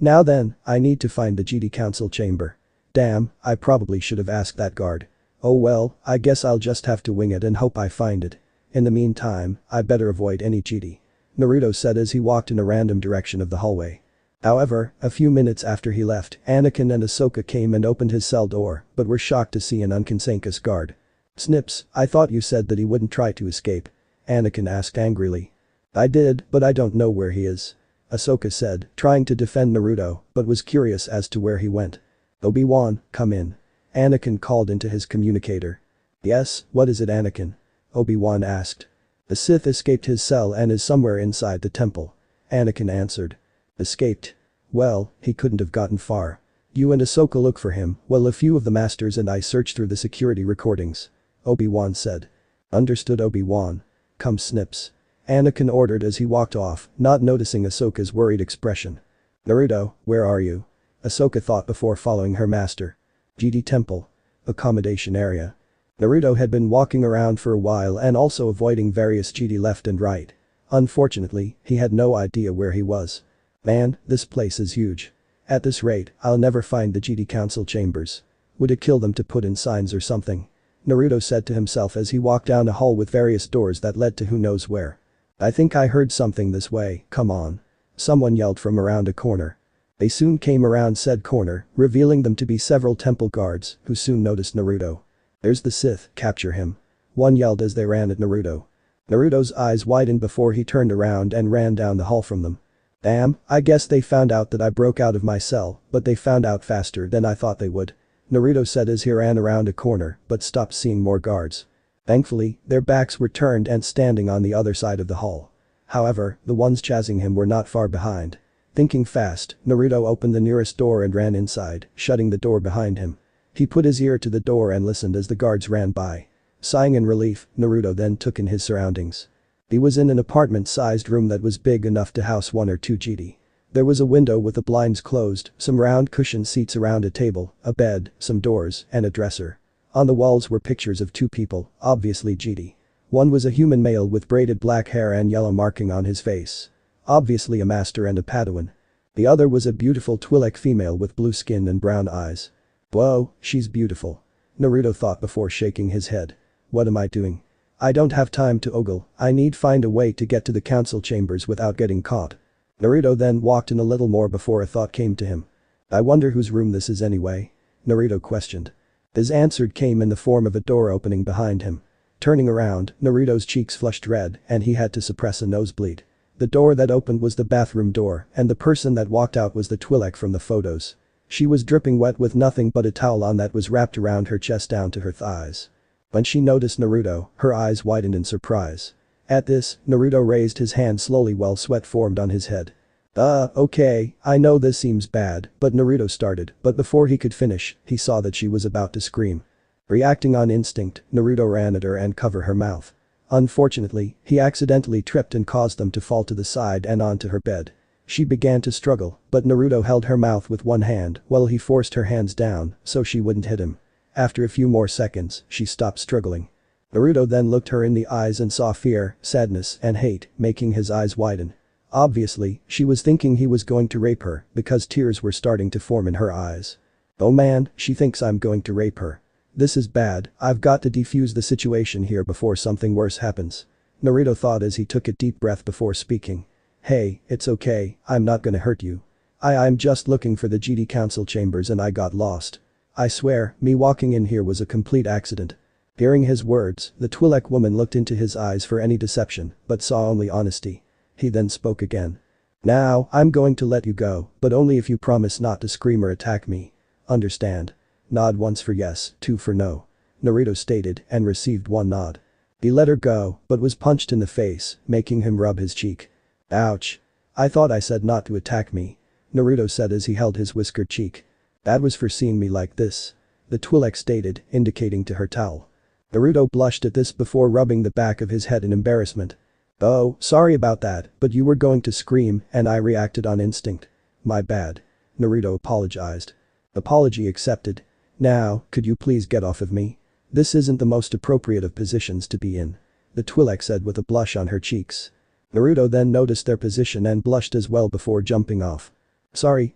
Now then, I need to find the Jedi Council chamber. Damn, I probably should have asked that guard. Oh well, I guess I'll just have to wing it and hope I find it. In the meantime, I better avoid any Jedi. Naruto said as he walked in a random direction of the hallway. However, a few minutes after he left, Anakin and Ahsoka came and opened his cell door, but were shocked to see an unconscious guard. Snips, I thought you said that he wouldn't try to escape. Anakin asked angrily. I did, but I don't know where he is. Ahsoka said, trying to defend Naruto, but was curious as to where he went. Obi-Wan, come in. Anakin called into his communicator. Yes, what is it, Anakin? Obi-Wan asked. The Sith escaped his cell and is somewhere inside the temple. Anakin answered. Escaped? Well, he couldn't have gotten far. You and Ahsoka look for him, while a few of the masters and I search through the security recordings. Obi-Wan said. Understood, Obi-Wan. Come, Snips. Anakin ordered as he walked off, not noticing Ahsoka's worried expression. Naruto, where are you? Ahsoka thought before following her master. Jedi Temple. Accommodation area. Naruto had been walking around for a while and also avoiding various Jedi left and right. Unfortunately, he had no idea where he was. Man, this place is huge. At this rate, I'll never find the Jedi Council chambers. Would it kill them to put in signs or something? Naruto said to himself as he walked down a hall with various doors that led to who knows where. I think I heard something this way, come on. Someone yelled from around a corner. They soon came around said corner, revealing them to be several temple guards, who soon noticed Naruto. There's the Sith, capture him. One yelled as they ran at Naruto. Naruto's eyes widened before he turned around and ran down the hall from them. Damn, I guess they found out that I broke out of my cell, but they found out faster than I thought they would. Naruto said as he ran around a corner, but stopped seeing more guards. Thankfully, their backs were turned and standing on the other side of the hall. However, the ones chasing him were not far behind. Thinking fast, Naruto opened the nearest door and ran inside, shutting the door behind him. He put his ear to the door and listened as the guards ran by. Sighing in relief, Naruto then took in his surroundings. He was in an apartment-sized room that was big enough to house 1 or 2 Jedi. There was a window with the blinds closed, some round cushioned seats around a table, a bed, some doors, and a dresser. On the walls were pictures of 2 people, obviously Jedi. One was a human male with braided black hair and yellow marking on his face. Obviously a master and a Padawan. The other was a beautiful Twi'lek female with blue skin and brown eyes. Whoa, she's beautiful. Naruto thought before shaking his head. What am I doing? I don't have time to ogle, I need find a way to get to the council chambers without getting caught. Naruto then walked in a little more before a thought came to him. I wonder whose room this is anyway? Naruto questioned. His answer came in the form of a door opening behind him. Turning around, Naruto's cheeks flushed red and he had to suppress a nosebleed. The door that opened was the bathroom door and the person that walked out was the Twi'lek from the photos. She was dripping wet with nothing but a towel on that was wrapped around her chest down to her thighs. When she noticed Naruto, her eyes widened in surprise. At this, Naruto raised his hand slowly while sweat formed on his head. Okay, I know this seems bad, but Naruto started, but before he could finish, he saw that she was about to scream. Reacting on instinct, Naruto ran at her and covered her mouth. Unfortunately, he accidentally tripped and caused them to fall to the side and onto her bed. She began to struggle, but Naruto held her mouth with one hand while he forced her hands down so she wouldn't hit him. After a few more seconds, she stopped struggling. Naruto then looked her in the eyes and saw fear, sadness, and hate, making his eyes widen. Obviously, she was thinking he was going to rape her because tears were starting to form in her eyes. Oh man, she thinks I'm going to rape her. This is bad, I've got to defuse the situation here before something worse happens. Naruto thought as he took a deep breath before speaking. Hey, it's okay, I'm not gonna hurt you. I'm just looking for the GD council chambers and I got lost. I swear, me walking in here was a complete accident. Hearing his words, the Twi'lek woman looked into his eyes for any deception, but saw only honesty. He then spoke again. Now, I'm going to let you go, but only if you promise not to scream or attack me. Understand? Nod once for yes, two for no. Naruto stated and received one nod. He let her go, but was punched in the face, making him rub his cheek. Ouch. I thought I said not to attack me. Naruto said as he held his whiskered cheek. That was for seeing me like this. The Twi'lek stated, indicating to her towel. Naruto blushed at this before rubbing the back of his head in embarrassment. Oh, sorry about that, but you were going to scream and I reacted on instinct. My bad. Naruto apologized. Apology accepted. Now, could you please get off of me? This isn't the most appropriate of positions to be in. The Twi'lek said with a blush on her cheeks. Naruto then noticed their position and blushed as well before jumping off. Sorry.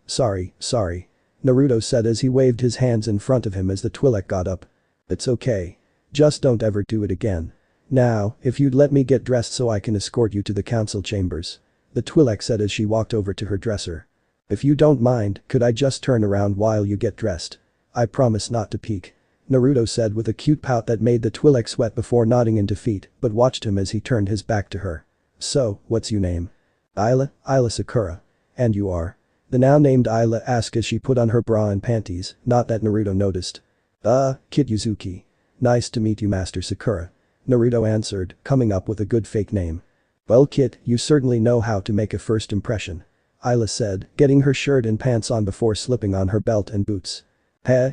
Naruto said as he waved his hands in front of him as the Twi'lek got up. It's okay. Just don't ever do it again. Now, if you'd let me get dressed so I can escort you to the council chambers. The Twi'lek said as she walked over to her dresser. If you don't mind, could I just turn around while you get dressed? I promise not to peek. Naruto said with a cute pout that made the Twi'lek sweat before nodding in defeat, but watched him as he turned his back to her. So, what's your name? Aayla Sakura. And you are? The now named Aayla asked as she put on her bra and panties, not that Naruto noticed. Kid Yuzuki. Nice to meet you Master Sakura. Naruto answered, coming up with a good fake name. Well kid, you certainly know how to make a first impression. Aayla said, getting her shirt and pants on before slipping on her belt and boots.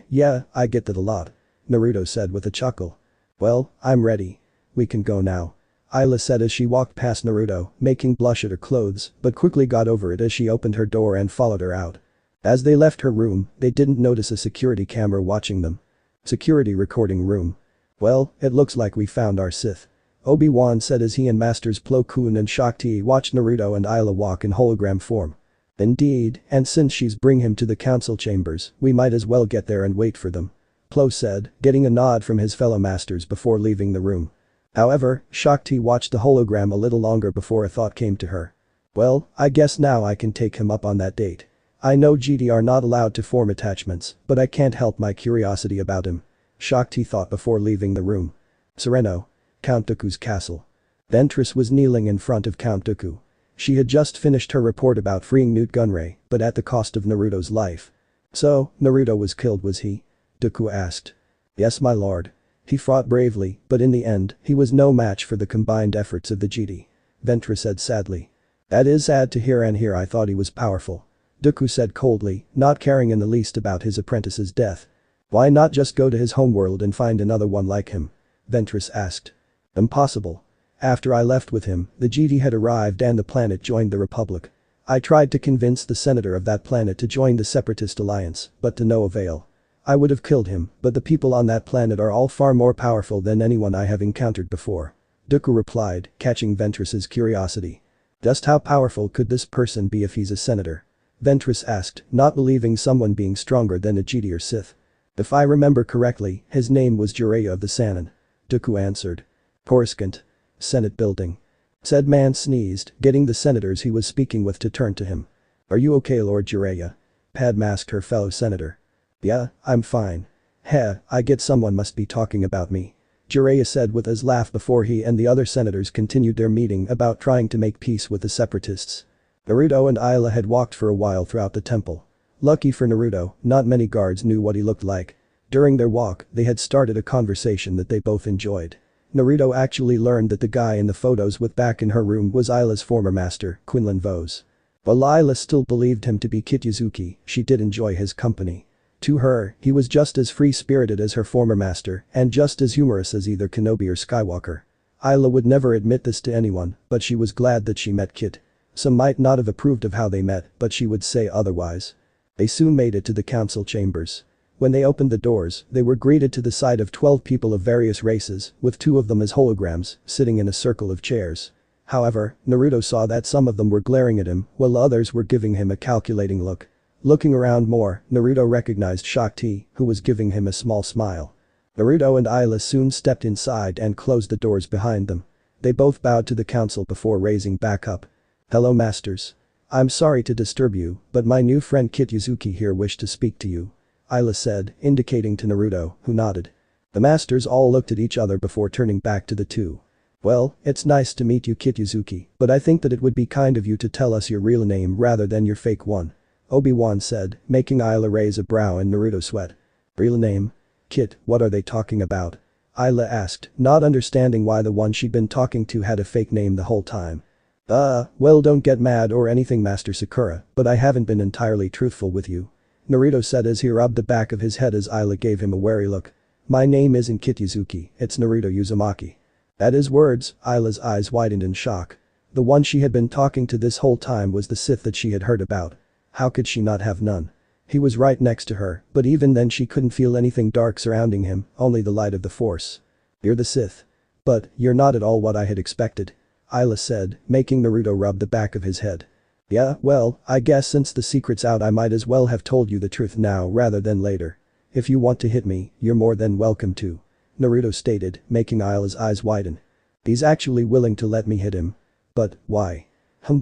Yeah, I get that a lot. Naruto said with a chuckle. Well, I'm ready. We can go now. Aayla said as she walked past Naruto, making blush at her clothes, but quickly got over it as she opened her door and followed her out. As they left her room, they didn't notice a security camera watching them. Security recording room. Well, it looks like we found our Sith. Obi-Wan said as he and Masters Plo Koon and Shakti watched Naruto and Aayla walk in hologram form. Indeed, and since she's bring him to the council chambers, we might as well get there and wait for them. Plo said, getting a nod from his fellow masters before leaving the room. However, Shakti watched the hologram a little longer before a thought came to her. Well, I guess now I can take him up on that date. I know GD are not allowed to form attachments, but I can't help my curiosity about him. Shakti thought before leaving the room. Sereno. Count Dooku's castle. Ventress was kneeling in front of Count Dooku. She had just finished her report about freeing Newt Gunray, but at the cost of Naruto's life. So, Naruto was killed was he? Dooku asked. Yes my lord. He fought bravely, but in the end, he was no match for the combined efforts of the GD. Ventress said sadly. That is sad to hear and here I thought he was powerful. Dooku said coldly, not caring in the least about his apprentice's death. Why not just go to his homeworld and find another one like him? Ventress asked. Impossible. After I left with him, the GD had arrived and the planet joined the Republic. I tried to convince the senator of that planet to join the Separatist Alliance, but to no avail. I would have killed him, but the people on that planet are all far more powerful than anyone I have encountered before. Dooku replied, catching Ventress's curiosity. Just how powerful could this person be if he's a senator? Ventress asked, not believing someone being stronger than a GD or Sith. If I remember correctly, his name was Jiraiya of the Sannin. Dooku answered. Coruscant. Senate building. Said man sneezed, getting the senators he was speaking with to turn to him. Are you okay Lord Jiraiya? Padme asked her fellow senator. Yeah, I'm fine. I get someone must be talking about me. Jiraiya said with his laugh before he and the other senators continued their meeting about trying to make peace with the separatists. Naruto and Aayla had walked for a while throughout the temple. Lucky for Naruto, not many guards knew what he looked like. During their walk, they had started a conversation that they both enjoyed. Naruto actually learned that the guy in the photos with back in her room was Ayla's former master, Quinlan Vos. While Aayla still believed him to be Kitsuki, she did enjoy his company. To her, he was just as free-spirited as her former master and just as humorous as either Kenobi or Skywalker. Aayla would never admit this to anyone, but she was glad that she met Kit. Some might not have approved of how they met, but she would say otherwise. They soon made it to the council chambers. When they opened the doors, they were greeted to the sight of 12 people of various races, with 2 of them as holograms, sitting in a circle of chairs. However, Naruto saw that some of them were glaring at him, while others were giving him a calculating look. Looking around more, Naruto recognized Shakti, who was giving him a small smile. Naruto and Aayla soon stepped inside and closed the doors behind them. They both bowed to the council before raising back up. "Hello masters. I'm sorry to disturb you, but my new friend Kitsuki here wished to speak to you," Aayla said, indicating to Naruto, who nodded. The masters all looked at each other before turning back to the two. "Well, it's nice to meet you Kitsuki, but I think that it would be kind of you to tell us your real name rather than your fake one," Obi-Wan said, making Aayla raise a brow and Naruto sweat. "Real name? Kit, what are they talking about?" Aayla asked, not understanding why the one she'd been talking to had a fake name the whole time. Well don't get mad or anything Master Sakura, but I haven't been entirely truthful with you," Naruto said as he rubbed the back of his head as Aayla gave him a wary look. "My name isn't Kitsuki, it's Naruto Uzumaki." At his words, Ayla's eyes widened in shock. The one she had been talking to this whole time was the Sith that she had heard about. How could she not have known? He was right next to her, but even then she couldn't feel anything dark surrounding him, only the light of the Force. "You're the Sith. But, you're not at all what I had expected," Aayla said, making Naruto rub the back of his head. "Yeah, well, I guess since the secret's out I might as well have told you the truth now rather than later. If you want to hit me, you're more than welcome to," Naruto stated, making Ayla's eyes widen. "He's actually willing to let me hit him. But, why?"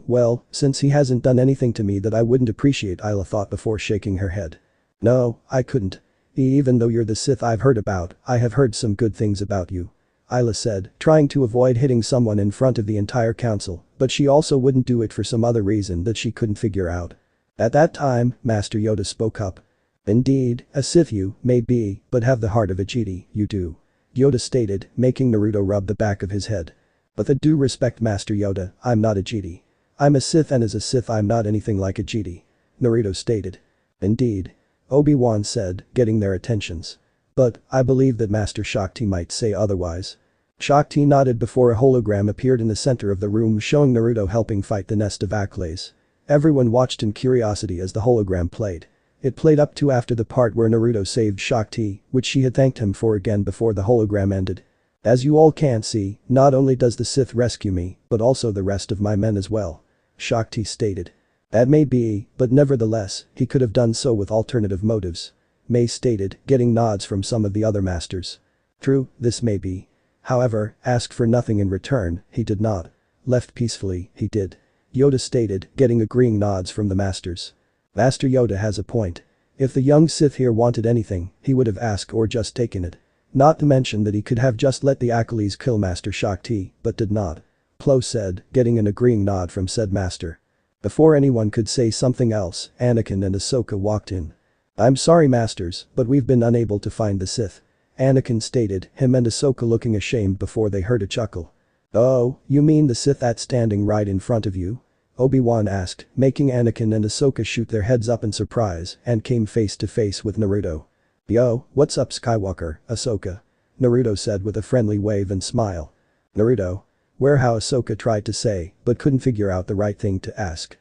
Well, since he hasn't done anything to me that I wouldn't appreciate," Aayla thought before shaking her head. "No, I couldn't. Even though you're the Sith I've heard about, I have heard some good things about you," Aayla said, trying to avoid hitting someone in front of the entire council, but she also wouldn't do it for some other reason that she couldn't figure out. At that time, Master Yoda spoke up. "Indeed, a Sith you may be, but have the heart of a Jedi, you do," Yoda stated, making Naruto rub the back of his head. "With a due respect Master Yoda, I'm not a Jedi. I'm a Sith and as a Sith I'm not anything like a Jedi," Naruto stated. "Indeed," Obi-Wan said, getting their attentions. "But, I believe that Master Shakti might say otherwise." Shakti nodded before a hologram appeared in the center of the room showing Naruto helping fight the nest of Acklays. Everyone watched in curiosity as the hologram played. It played up to after the part where Naruto saved Shakti, which she had thanked him for again before the hologram ended. "As you all can see, not only does the Sith rescue me, but also the rest of my men as well," Shakti stated. "That may be, but nevertheless, he could have done so with alternative motives," May stated, getting nods from some of the other masters. "True, this may be. However, asked for nothing in return, he did not. Left peacefully, he did," Yoda stated, getting agreeing nods from the masters. "Master Yoda has a point. If the young Sith here wanted anything, he would have asked or just taken it. Not to mention that he could have just let the Acklays kill Master Shakti, but did not," Plo said, getting an agreeing nod from said master. Before anyone could say something else, Anakin and Ashoka walked in. "I'm sorry masters, but we've been unable to find the Sith," Anakin stated, him and Ashoka looking ashamed before they heard a chuckle. "Oh, you mean the Sith that's standing right in front of you?" Obi-Wan asked, making Anakin and Ashoka shoot their heads up in surprise and came face to face with Naruto. "Yo, what's up Skywalker, Ashoka?" Naruto said with a friendly wave and smile. "Naruto?" How Ashoka tried to say, but couldn't figure out the right thing to ask.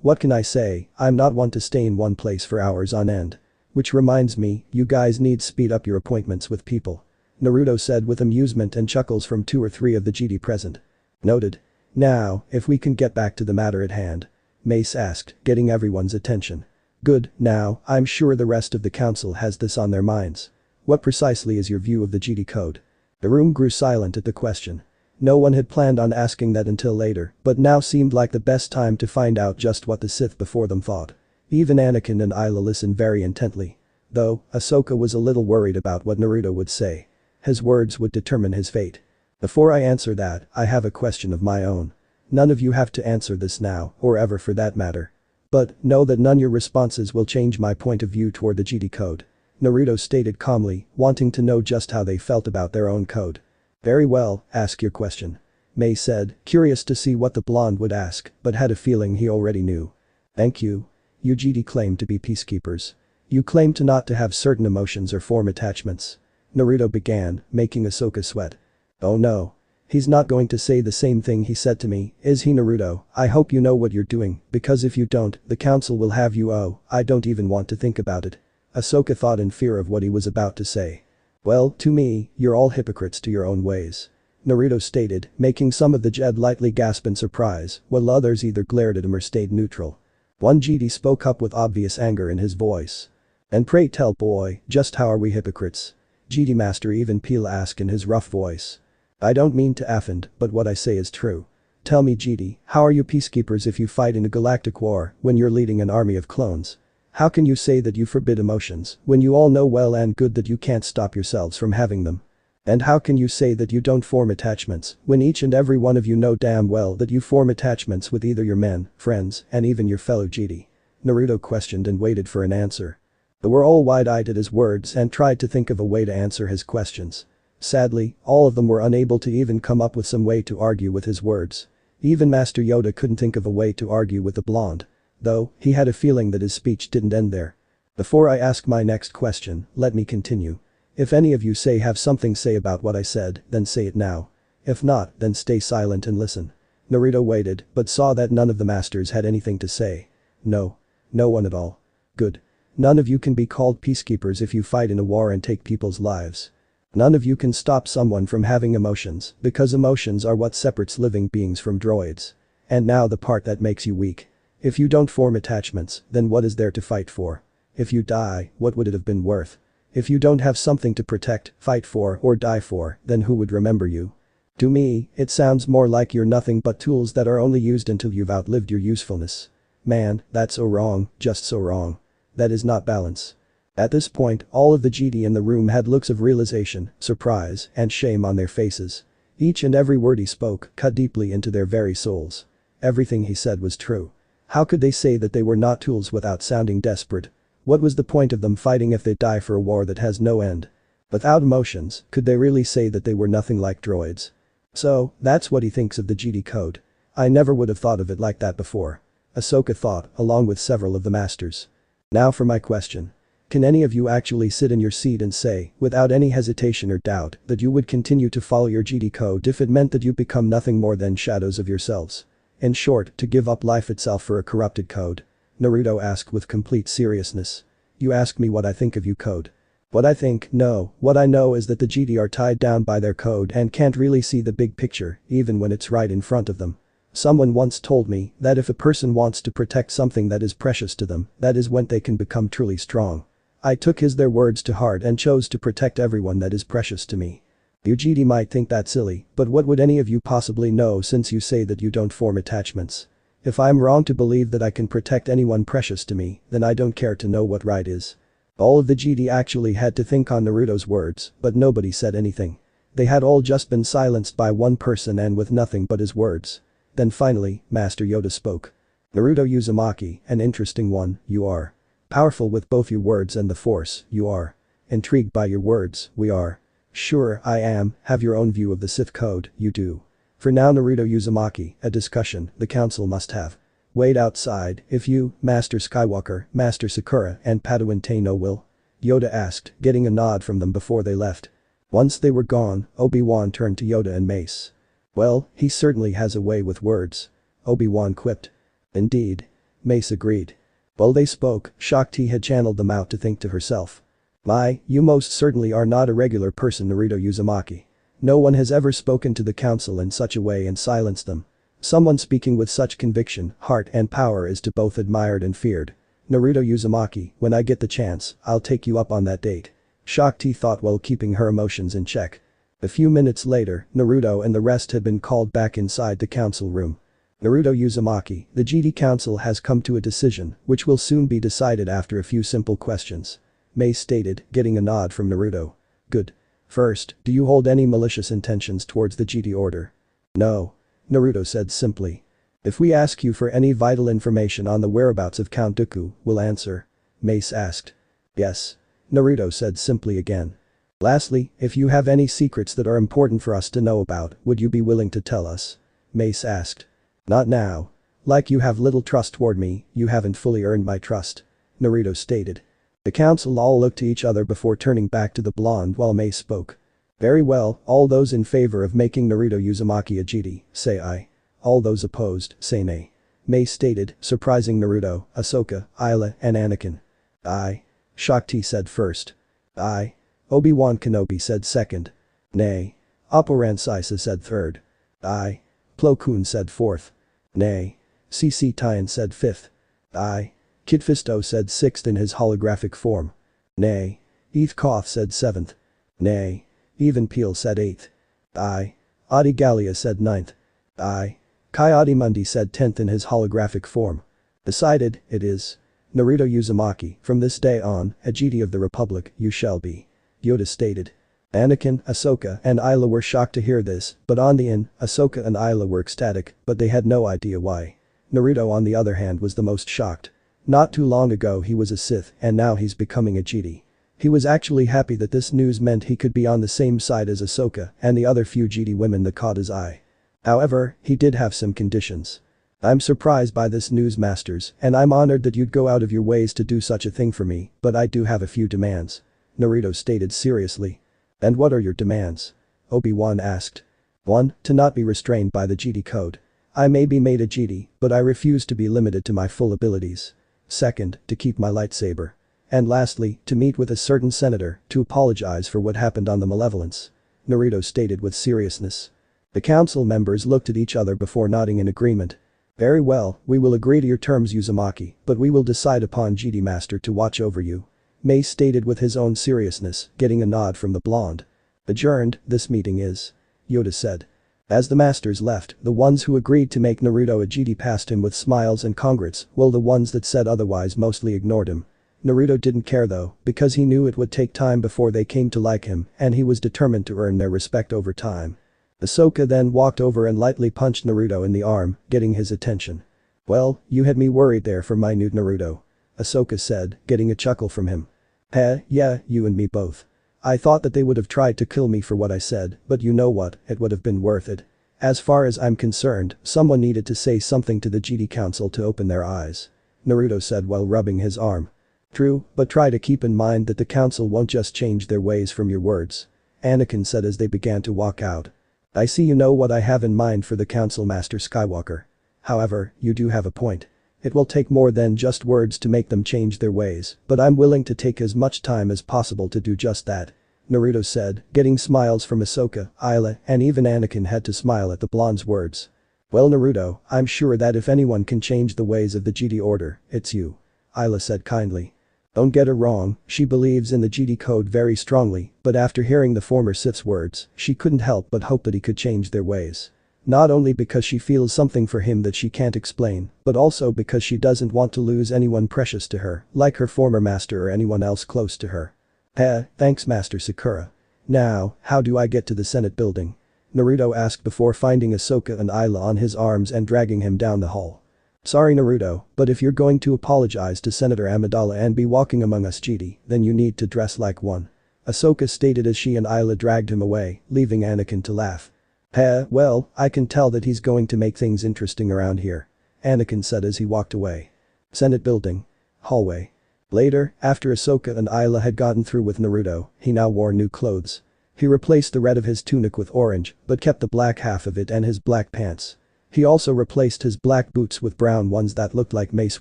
What can I say, I'm not one to stay in one place for hours on end. Which reminds me, you guys need speed up your appointments with people," Naruto said with amusement and chuckles from 2 or 3 of the Jedi present. "Noted. Now, if we can get back to the matter at hand," Mace asked, getting everyone's attention. "Good, now, I'm sure the rest of the council has this on their minds. What precisely is your view of the Jedi Code?" The room grew silent at the question. No one had planned on asking that until later, but now seemed like the best time to find out just what the Sith before them thought. Even Anakin and Aayla listened very intently. Though, Ashoka was a little worried about what Naruto would say. His words would determine his fate. "Before I answer that, I have a question of my own. None of you have to answer this now, or ever for that matter. But, know that none of your responses will change my point of view toward the Jedi Code," Naruto stated calmly, wanting to know just how they felt about their own code. "Very well, ask your question." Mei said, curious to see what the blonde would ask, but had a feeling he already knew. Thank you. You GD claim to be peacekeepers. You claim to not to have certain emotions or form attachments. Naruto began, making Ashoka sweat. Oh no. He's not going to say the same thing he said to me, is he Naruto? I hope you know what you're doing, because if you don't, the council will have you. Oh, I don't even want to think about it. Ashoka thought in fear of what he was about to say. Well, to me, you're all hypocrites to your own ways. Naruto stated, making some of the Jedi lightly gasp in surprise, while others either glared at him or stayed neutral. One GD spoke up with obvious anger in his voice. And pray tell boy, just how are we hypocrites? GD Master Even Peel asked in his rough voice. I don't mean to offend, but what I say is true. Tell me GD, how are you peacekeepers if you fight in a galactic war when you're leading an army of clones? How can you say that you forbid emotions when you all know well and good that you can't stop yourselves from having them? And how can you say that you don't form attachments when each and every one of you know damn well that you form attachments with either your men, friends, and even your fellow GD? Naruto questioned and waited for an answer. They were all wide-eyed at his words and tried to think of a way to answer his questions. Sadly, all of them were unable to even come up with some way to argue with his words. Even Master Yoda couldn't think of a way to argue with the blonde. Though, he had a feeling that his speech didn't end there. Before I ask my next question, let me continue. If any of you have something say about what I said, then say it now. If not, then stay silent and listen. Naruto waited, but saw that none of the masters had anything to say. No. No one at all. Good. None of you can be called peacekeepers if you fight in a war and take people's lives. None of you can stop someone from having emotions, because emotions are what separates living beings from droids. And now the part that makes you weak. If you don't form attachments, then what is there to fight for? If you die, what would it have been worth? If you don't have something to protect, fight for, or die for, then who would remember you? To me, it sounds more like you're nothing but tools that are only used until you've outlived your usefulness. Man, that's so wrong, just so wrong. That is not balance. At this point, all of the GD in the room had looks of realization, surprise, and shame on their faces. Each and every word he spoke cut deeply into their very souls. Everything he said was true. How could they say that they were not tools without sounding desperate? What was the point of them fighting if they die for a war that has no end? Without emotions, could they really say that they were nothing like droids? So, that's what he thinks of the GD code. I never would have thought of it like that before. Ashoka thought, along with several of the masters. Now for my question. Can any of you actually sit in your seat and say, without any hesitation or doubt, that you would continue to follow your GD code if it meant that you become nothing more than shadows of yourselves? In short, to give up life itself for a corrupted code? Naruto asked with complete seriousness. You ask me what I think of you code. What I think, no, what I know is that the GD are tied down by their code and can't really see the big picture, even when it's right in front of them. Someone once told me that if a person wants to protect something that is precious to them, that is when they can become truly strong. I took their words to heart and chose to protect everyone that is precious to me. You GD might think that silly, but what would any of you possibly know since you say that you don't form attachments? If I'm wrong to believe that I can protect anyone precious to me, then I don't care to know what right is. All of the GD actually had to think on Naruto's words, but nobody said anything. They had all just been silenced by one person and with nothing but his words. Then finally, Master Yoda spoke. Naruto Uzumaki, an interesting one, you are. Powerful with both your words and the force, you are. Intrigued by your words, we are. Sure, I am, have your own view of the Sith code, you do. For now Naruto Uzumaki, a discussion the council must have. Wait outside, if you, Master Skywalker, Master Sakura, and Padawan Tano will? Yoda asked, getting a nod from them before they left. Once they were gone, Obi-Wan turned to Yoda and Mace. Well, he certainly has a way with words. Obi-Wan quipped. Indeed. Mace agreed. While they spoke, Shakti had channeled them out to think to herself. My, you most certainly are not a regular person Naruto Uzumaki. No one has ever spoken to the council in such a way and silenced them. Someone speaking with such conviction, heart and power is to both admired and feared. Naruto Uzumaki, when I get the chance, I'll take you up on that date. Shakti thought while keeping her emotions in check. A few minutes later, Naruto and the rest had been called back inside the council room. Naruto Uzumaki, the GD Council has come to a decision, which will soon be decided after a few simple questions. Mei stated, getting a nod from Naruto. Good. First, do you hold any malicious intentions towards the GD order? No. Naruto said simply. If we ask you for any vital information on the whereabouts of Count Dooku, will answer? Mace asked. Yes. Naruto said simply again. Lastly, if you have any secrets that are important for us to know about, would you be willing to tell us? Mace asked. Not now. Like you have little trust toward me, you haven't fully earned my trust. Naruto stated. The council all looked to each other before turning back to the blonde while Mace spoke. Very well, all those in favor of making Naruto Uzumaki a Jedi, say aye. All those opposed, say nay. Mace stated, surprising Naruto, Ashoka, Aayla, and Anakin. Aye. Shakti said first. Aye. Obi-Wan Kenobi said second. Nay. Appa Rancisa said third. Aye. Plo Koon said fourth. Nay. CC Tien said fifth. Aye. Kid Fisto said sixth in his holographic form. Nay. Eve Koth said seventh. Nay. Even Peel said eighth. Aye. Adi Gallia said ninth. Aye. Kai Mundi said 10th in his holographic form. Decided, it is. Naruto Uzumaki, from this day on, a Jedi of the Republic, you shall be. Yoda stated. Anakin, Ahsoka, and Aayla were shocked to hear this, but on the end, Ahsoka and Aayla were ecstatic, but they had no idea why. Naruto on the other hand was the most shocked. Not too long ago he was a Sith, and now he's becoming a Jedi. He was actually happy that this news meant he could be on the same side as Ahsoka and the other few Jedi women that caught his eye. However, he did have some conditions. I'm surprised by this news, masters, and I'm honored that you'd go out of your ways to do such a thing for me, but I do have a few demands. Naruto stated seriously. And what are your demands? Obi-Wan asked. 1. To not be restrained by the Jedi code. I may be made a Jedi, but I refuse to be limited to my full abilities. 2nd, to keep my lightsaber. And lastly, to meet with a certain senator to apologize for what happened on the Malevolence. Naruto stated with seriousness. The council members looked at each other before nodding in agreement. Very well, we will agree to your terms, Uzumaki, but we will decide upon Jedi Master to watch over you. Mace stated with his own seriousness, getting a nod from the blonde. Adjourned, this meeting is. Yoda said. As the masters left, the ones who agreed to make Naruto a Jedi passed him with smiles and congrats, while the ones that said otherwise mostly ignored him. Naruto didn't care though, because he knew it would take time before they came to like him, and he was determined to earn their respect over time. Ahsoka then walked over and lightly punched Naruto in the arm, getting his attention. Well, you had me worried there for minute Naruto. Ahsoka said, getting a chuckle from him. Yeah, you and me both. I thought that they would have tried to kill me for what I said, but you know what, it would have been worth it. As far as I'm concerned, someone needed to say something to the Jedi Council to open their eyes. Naruto said while rubbing his arm. True, but try to keep in mind that the council won't just change their ways from your words. Anakin said as they began to walk out. I see you know what I have in mind for the council, Master Skywalker. However, you do have a point. It will take more than just words to make them change their ways, but I'm willing to take as much time as possible to do just that. Naruto said, getting smiles from Ahsoka, Aayla, and even Anakin had to smile at the blonde's words. Well Naruto, I'm sure that if anyone can change the ways of the Jedi Order, it's you. Aayla said kindly. Don't get her wrong, she believes in the Jedi code very strongly, but after hearing the former Sith's words, she couldn't help but hope that he could change their ways. Not only because she feels something for him that she can't explain, but also because she doesn't want to lose anyone precious to her, like her former master or anyone else close to her. Thanks Master Sakura. Now, how do I get to the Senate building? Naruto asked before finding Ahsoka and Aayla on his arms and dragging him down the hall. Sorry Naruto, but if you're going to apologize to Senator Amidala and be walking among us Jedi, then you need to dress like one. Ahsoka stated as she and Aayla dragged him away, leaving Anakin to laugh. Well, I can tell that he's going to make things interesting around here. Anakin said as he walked away. Senate building. Hallway. Later, after Ahsoka and Aayla had gotten through with Naruto, he now wore new clothes. He replaced the red of his tunic with orange, but kept the black half of it and his black pants. He also replaced his black boots with brown ones that looked like Mace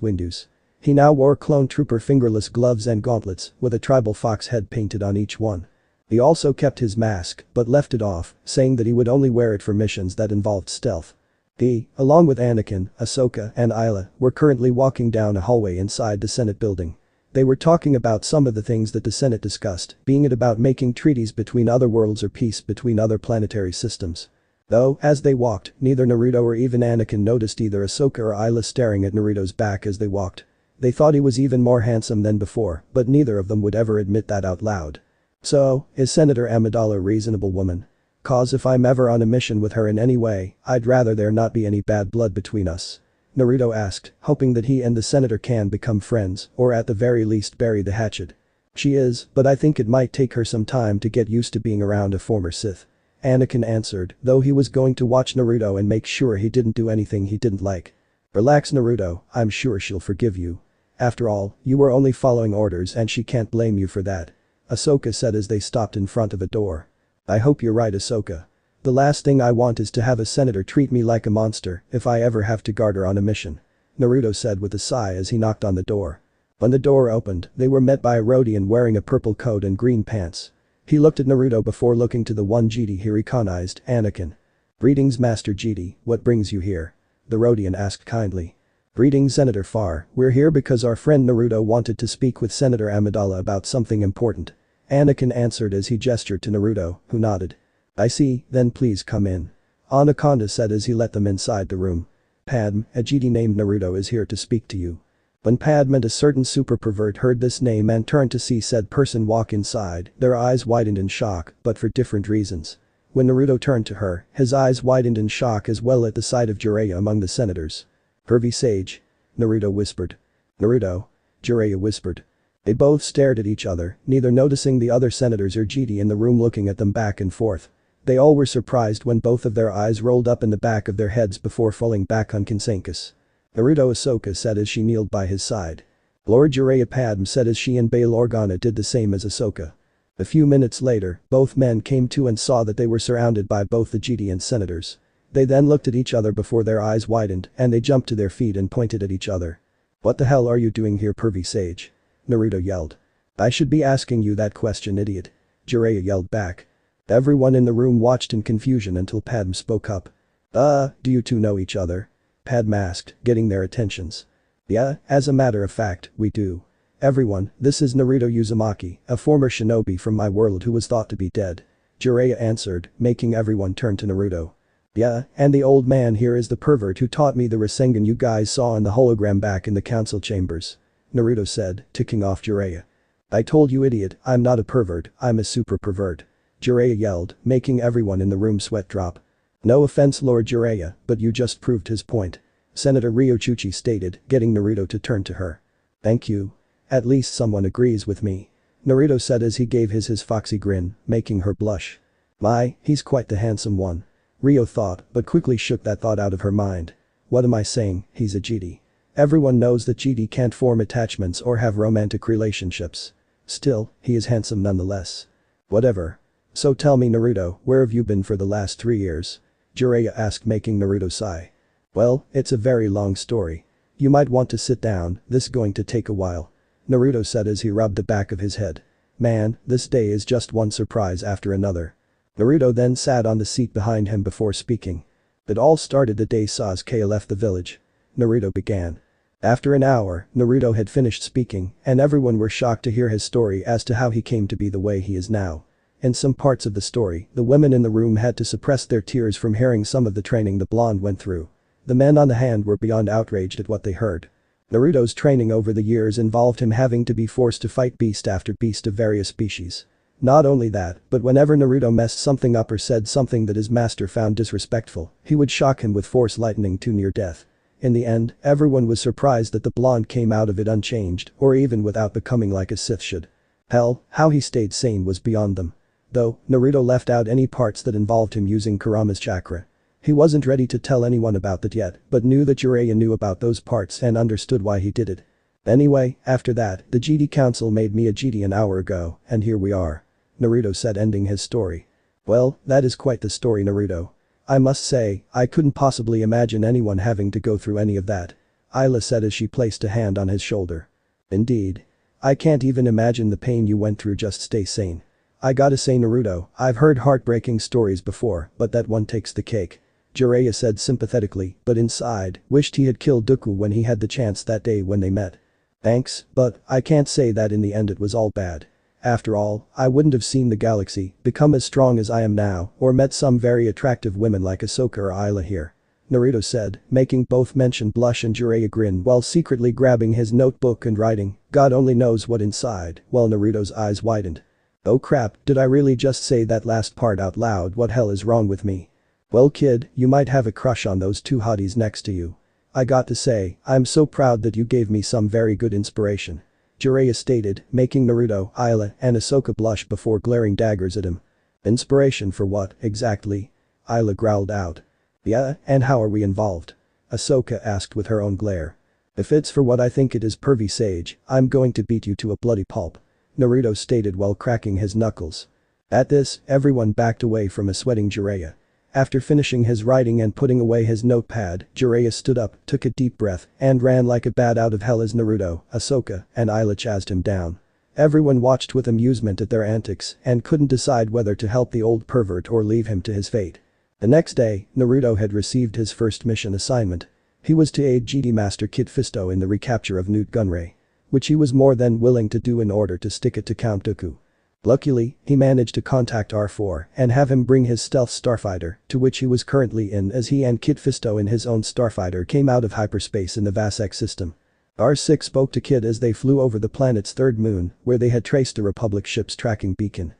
Windu's. He now wore clone trooper fingerless gloves and gauntlets, with a tribal fox head painted on each one. He also kept his mask, but left it off, saying that he would only wear it for missions that involved stealth. He, along with Anakin, Ahsoka, and Aayla, were currently walking down a hallway inside the Senate building. They were talking about some of the things that the Senate discussed, being it about making treaties between other worlds or peace between other planetary systems. Though, as they walked, neither Naruto or even Anakin noticed either Ahsoka or Aayla staring at Naruto's back as they walked. They thought he was even more handsome than before, but neither of them would ever admit that out loud. So, is Senator Amidala a reasonable woman? Cause if I'm ever on a mission with her in any way, I'd rather there not be any bad blood between us. Naruto asked, hoping that he and the senator can become friends, or at the very least bury the hatchet. She is, but I think it might take her some time to get used to being around a former Sith. Anakin answered, though he was going to watch Naruto and make sure he didn't do anything he didn't like. Relax Naruto, I'm sure she'll forgive you. After all, you were only following orders and she can't blame you for that. Ahsoka said as they stopped in front of a door. I hope you're right Ahsoka. The last thing I want is to have a senator treat me like a monster if I ever have to guard her on a mission. Naruto said with a sigh as he knocked on the door. When the door opened, they were met by a Rodian wearing a purple coat and green pants. He looked at Naruto before looking to the one Jedi he recognized, Anakin. Greetings Master Jedi, what brings you here? The Rodian asked kindly. Greetings Senator Farr, we're here because our friend Naruto wanted to speak with Senator Amidala about something important. Anakin answered as he gestured to Naruto, who nodded. I see, then please come in. Anaconda said as he let them inside the room. Padme, a Jedi named Naruto is here to speak to you. When Padme and a certain super pervert heard this name and turned to see said person walk inside, their eyes widened in shock, but for different reasons. When Naruto turned to her, his eyes widened in shock as well at the sight of Jiraiya among the senators. Pervy Sage. Naruto whispered. Naruto. Jiraiya whispered. They both stared at each other, neither noticing the other senators or Jedi in the room looking at them back and forth. They all were surprised when both of their eyes rolled up in the back of their heads before falling back on consensus. Naruto Ahsoka said as she kneeled by his side. Lord Jiraiya Padme said as she and Bail Organa did the same as Ahsoka. A few minutes later, both men came to and saw that they were surrounded by both the Jedi and senators. They then looked at each other before their eyes widened and they jumped to their feet and pointed at each other. What the hell are you doing here pervy sage? Naruto yelled. I should be asking you that question idiot. Jiraiya yelled back. Everyone in the room watched in confusion until Padme spoke up. Do you two know each other? Padme asked, getting their attentions. Yeah, as a matter of fact, we do. Everyone, this is Naruto Uzumaki, a former shinobi from my world who was thought to be dead. Jiraiya answered, making everyone turn to Naruto. Yeah, and the old man here is the pervert who taught me the Rasengan you guys saw in the hologram back in the council chambers. Naruto said, ticking off Jiraiya. I told you idiot, I'm not a pervert, I'm a super pervert. Jiraiya yelled, making everyone in the room sweat drop. No offense Lord Jiraiya, but you just proved his point. Senator Ryochuchi stated, getting Naruto to turn to her. Thank you. At least someone agrees with me. Naruto said as he gave his foxy grin, making her blush. My, he's quite the handsome one. Ryo thought, but quickly shook that thought out of her mind. What am I saying, he's a Jedi. Everyone knows that Jedi can't form attachments or have romantic relationships. Still, he is handsome nonetheless. Whatever. So tell me Naruto, where have you been for the last 3 years? Jiraiya asked making Naruto sigh. Well, it's a very long story. You might want to sit down, this going to take a while. Naruto said as he rubbed the back of his head. Man, this day is just one surprise after another. Naruto then sat on the seat behind him before speaking. It all started the day Sasuke left the village. Naruto began. After an hour, Naruto had finished speaking, and everyone were shocked to hear his story as to how he came to be the way he is now. In some parts of the story, the women in the room had to suppress their tears from hearing some of the training the blonde went through. The men on the hand were beyond outraged at what they heard. Naruto's training over the years involved him having to be forced to fight beast after beast of various species. Not only that, but whenever Naruto messed something up or said something that his master found disrespectful, he would shock him with force lightning to near death. In the end, everyone was surprised that the blonde came out of it unchanged or even without becoming like a Sith should. Hell, how he stayed sane was beyond them. Though, Naruto left out any parts that involved him using Kurama's chakra. He wasn't ready to tell anyone about that yet, but knew that Jiraiya knew about those parts and understood why he did it. Anyway, after that, the Jedi Council made me a Jedi an hour ago, and here we are. Naruto said ending his story. Well, that is quite the story Naruto. I must say, I couldn't possibly imagine anyone having to go through any of that. Aayla said as she placed a hand on his shoulder. Indeed. I can't even imagine the pain you went through just stay sane. I gotta say Naruto, I've heard heartbreaking stories before, but that one takes the cake. Jiraiya said sympathetically, but inside, wished he had killed Dooku when he had the chance that day when they met. Thanks, but I can't say that in the end it was all bad. After all, I wouldn't have seen the galaxy, become as strong as I am now, or met some very attractive women like Ahsoka or Aayla here. Naruto said, making both mention blush and Jiraiya grin while secretly grabbing his notebook and writing, God only knows what inside, while Naruto's eyes widened. Oh crap, did I really just say that last part out loud? What hell is wrong with me? Well kid, you might have a crush on those two hotties next to you. I got to say, I'm so proud that you gave me some very good inspiration. Jiraiya stated, making Naruto, Aayla, and Ashoka blush before glaring daggers at him. Inspiration for what, exactly? Aayla growled out. Yeah, and how are we involved? Ashoka asked with her own glare. If it's for what I think it is, pervy sage, I'm going to beat you to a bloody pulp. Naruto stated while cracking his knuckles. At this, everyone backed away from a sweating Jiraiya. After finishing his writing and putting away his notepad, Jiraiya stood up, took a deep breath, and ran like a bat out of hell as Naruto, Ashoka, and Aayla chased him down. Everyone watched with amusement at their antics and couldn't decide whether to help the old pervert or leave him to his fate. The next day, Naruto had received his first mission assignment. He was to aid GD Master Kid Fisto in the recapture of Nute Gunray, which he was more than willing to do in order to stick it to Count Dooku. Luckily, he managed to contact R4 and have him bring his stealth starfighter, to which he was currently in as he and Kid Fisto in his own starfighter came out of hyperspace in the Vasek system. R6 spoke to Kid as they flew over the planet's third moon, where they had traced a Republic ship's tracking beacon.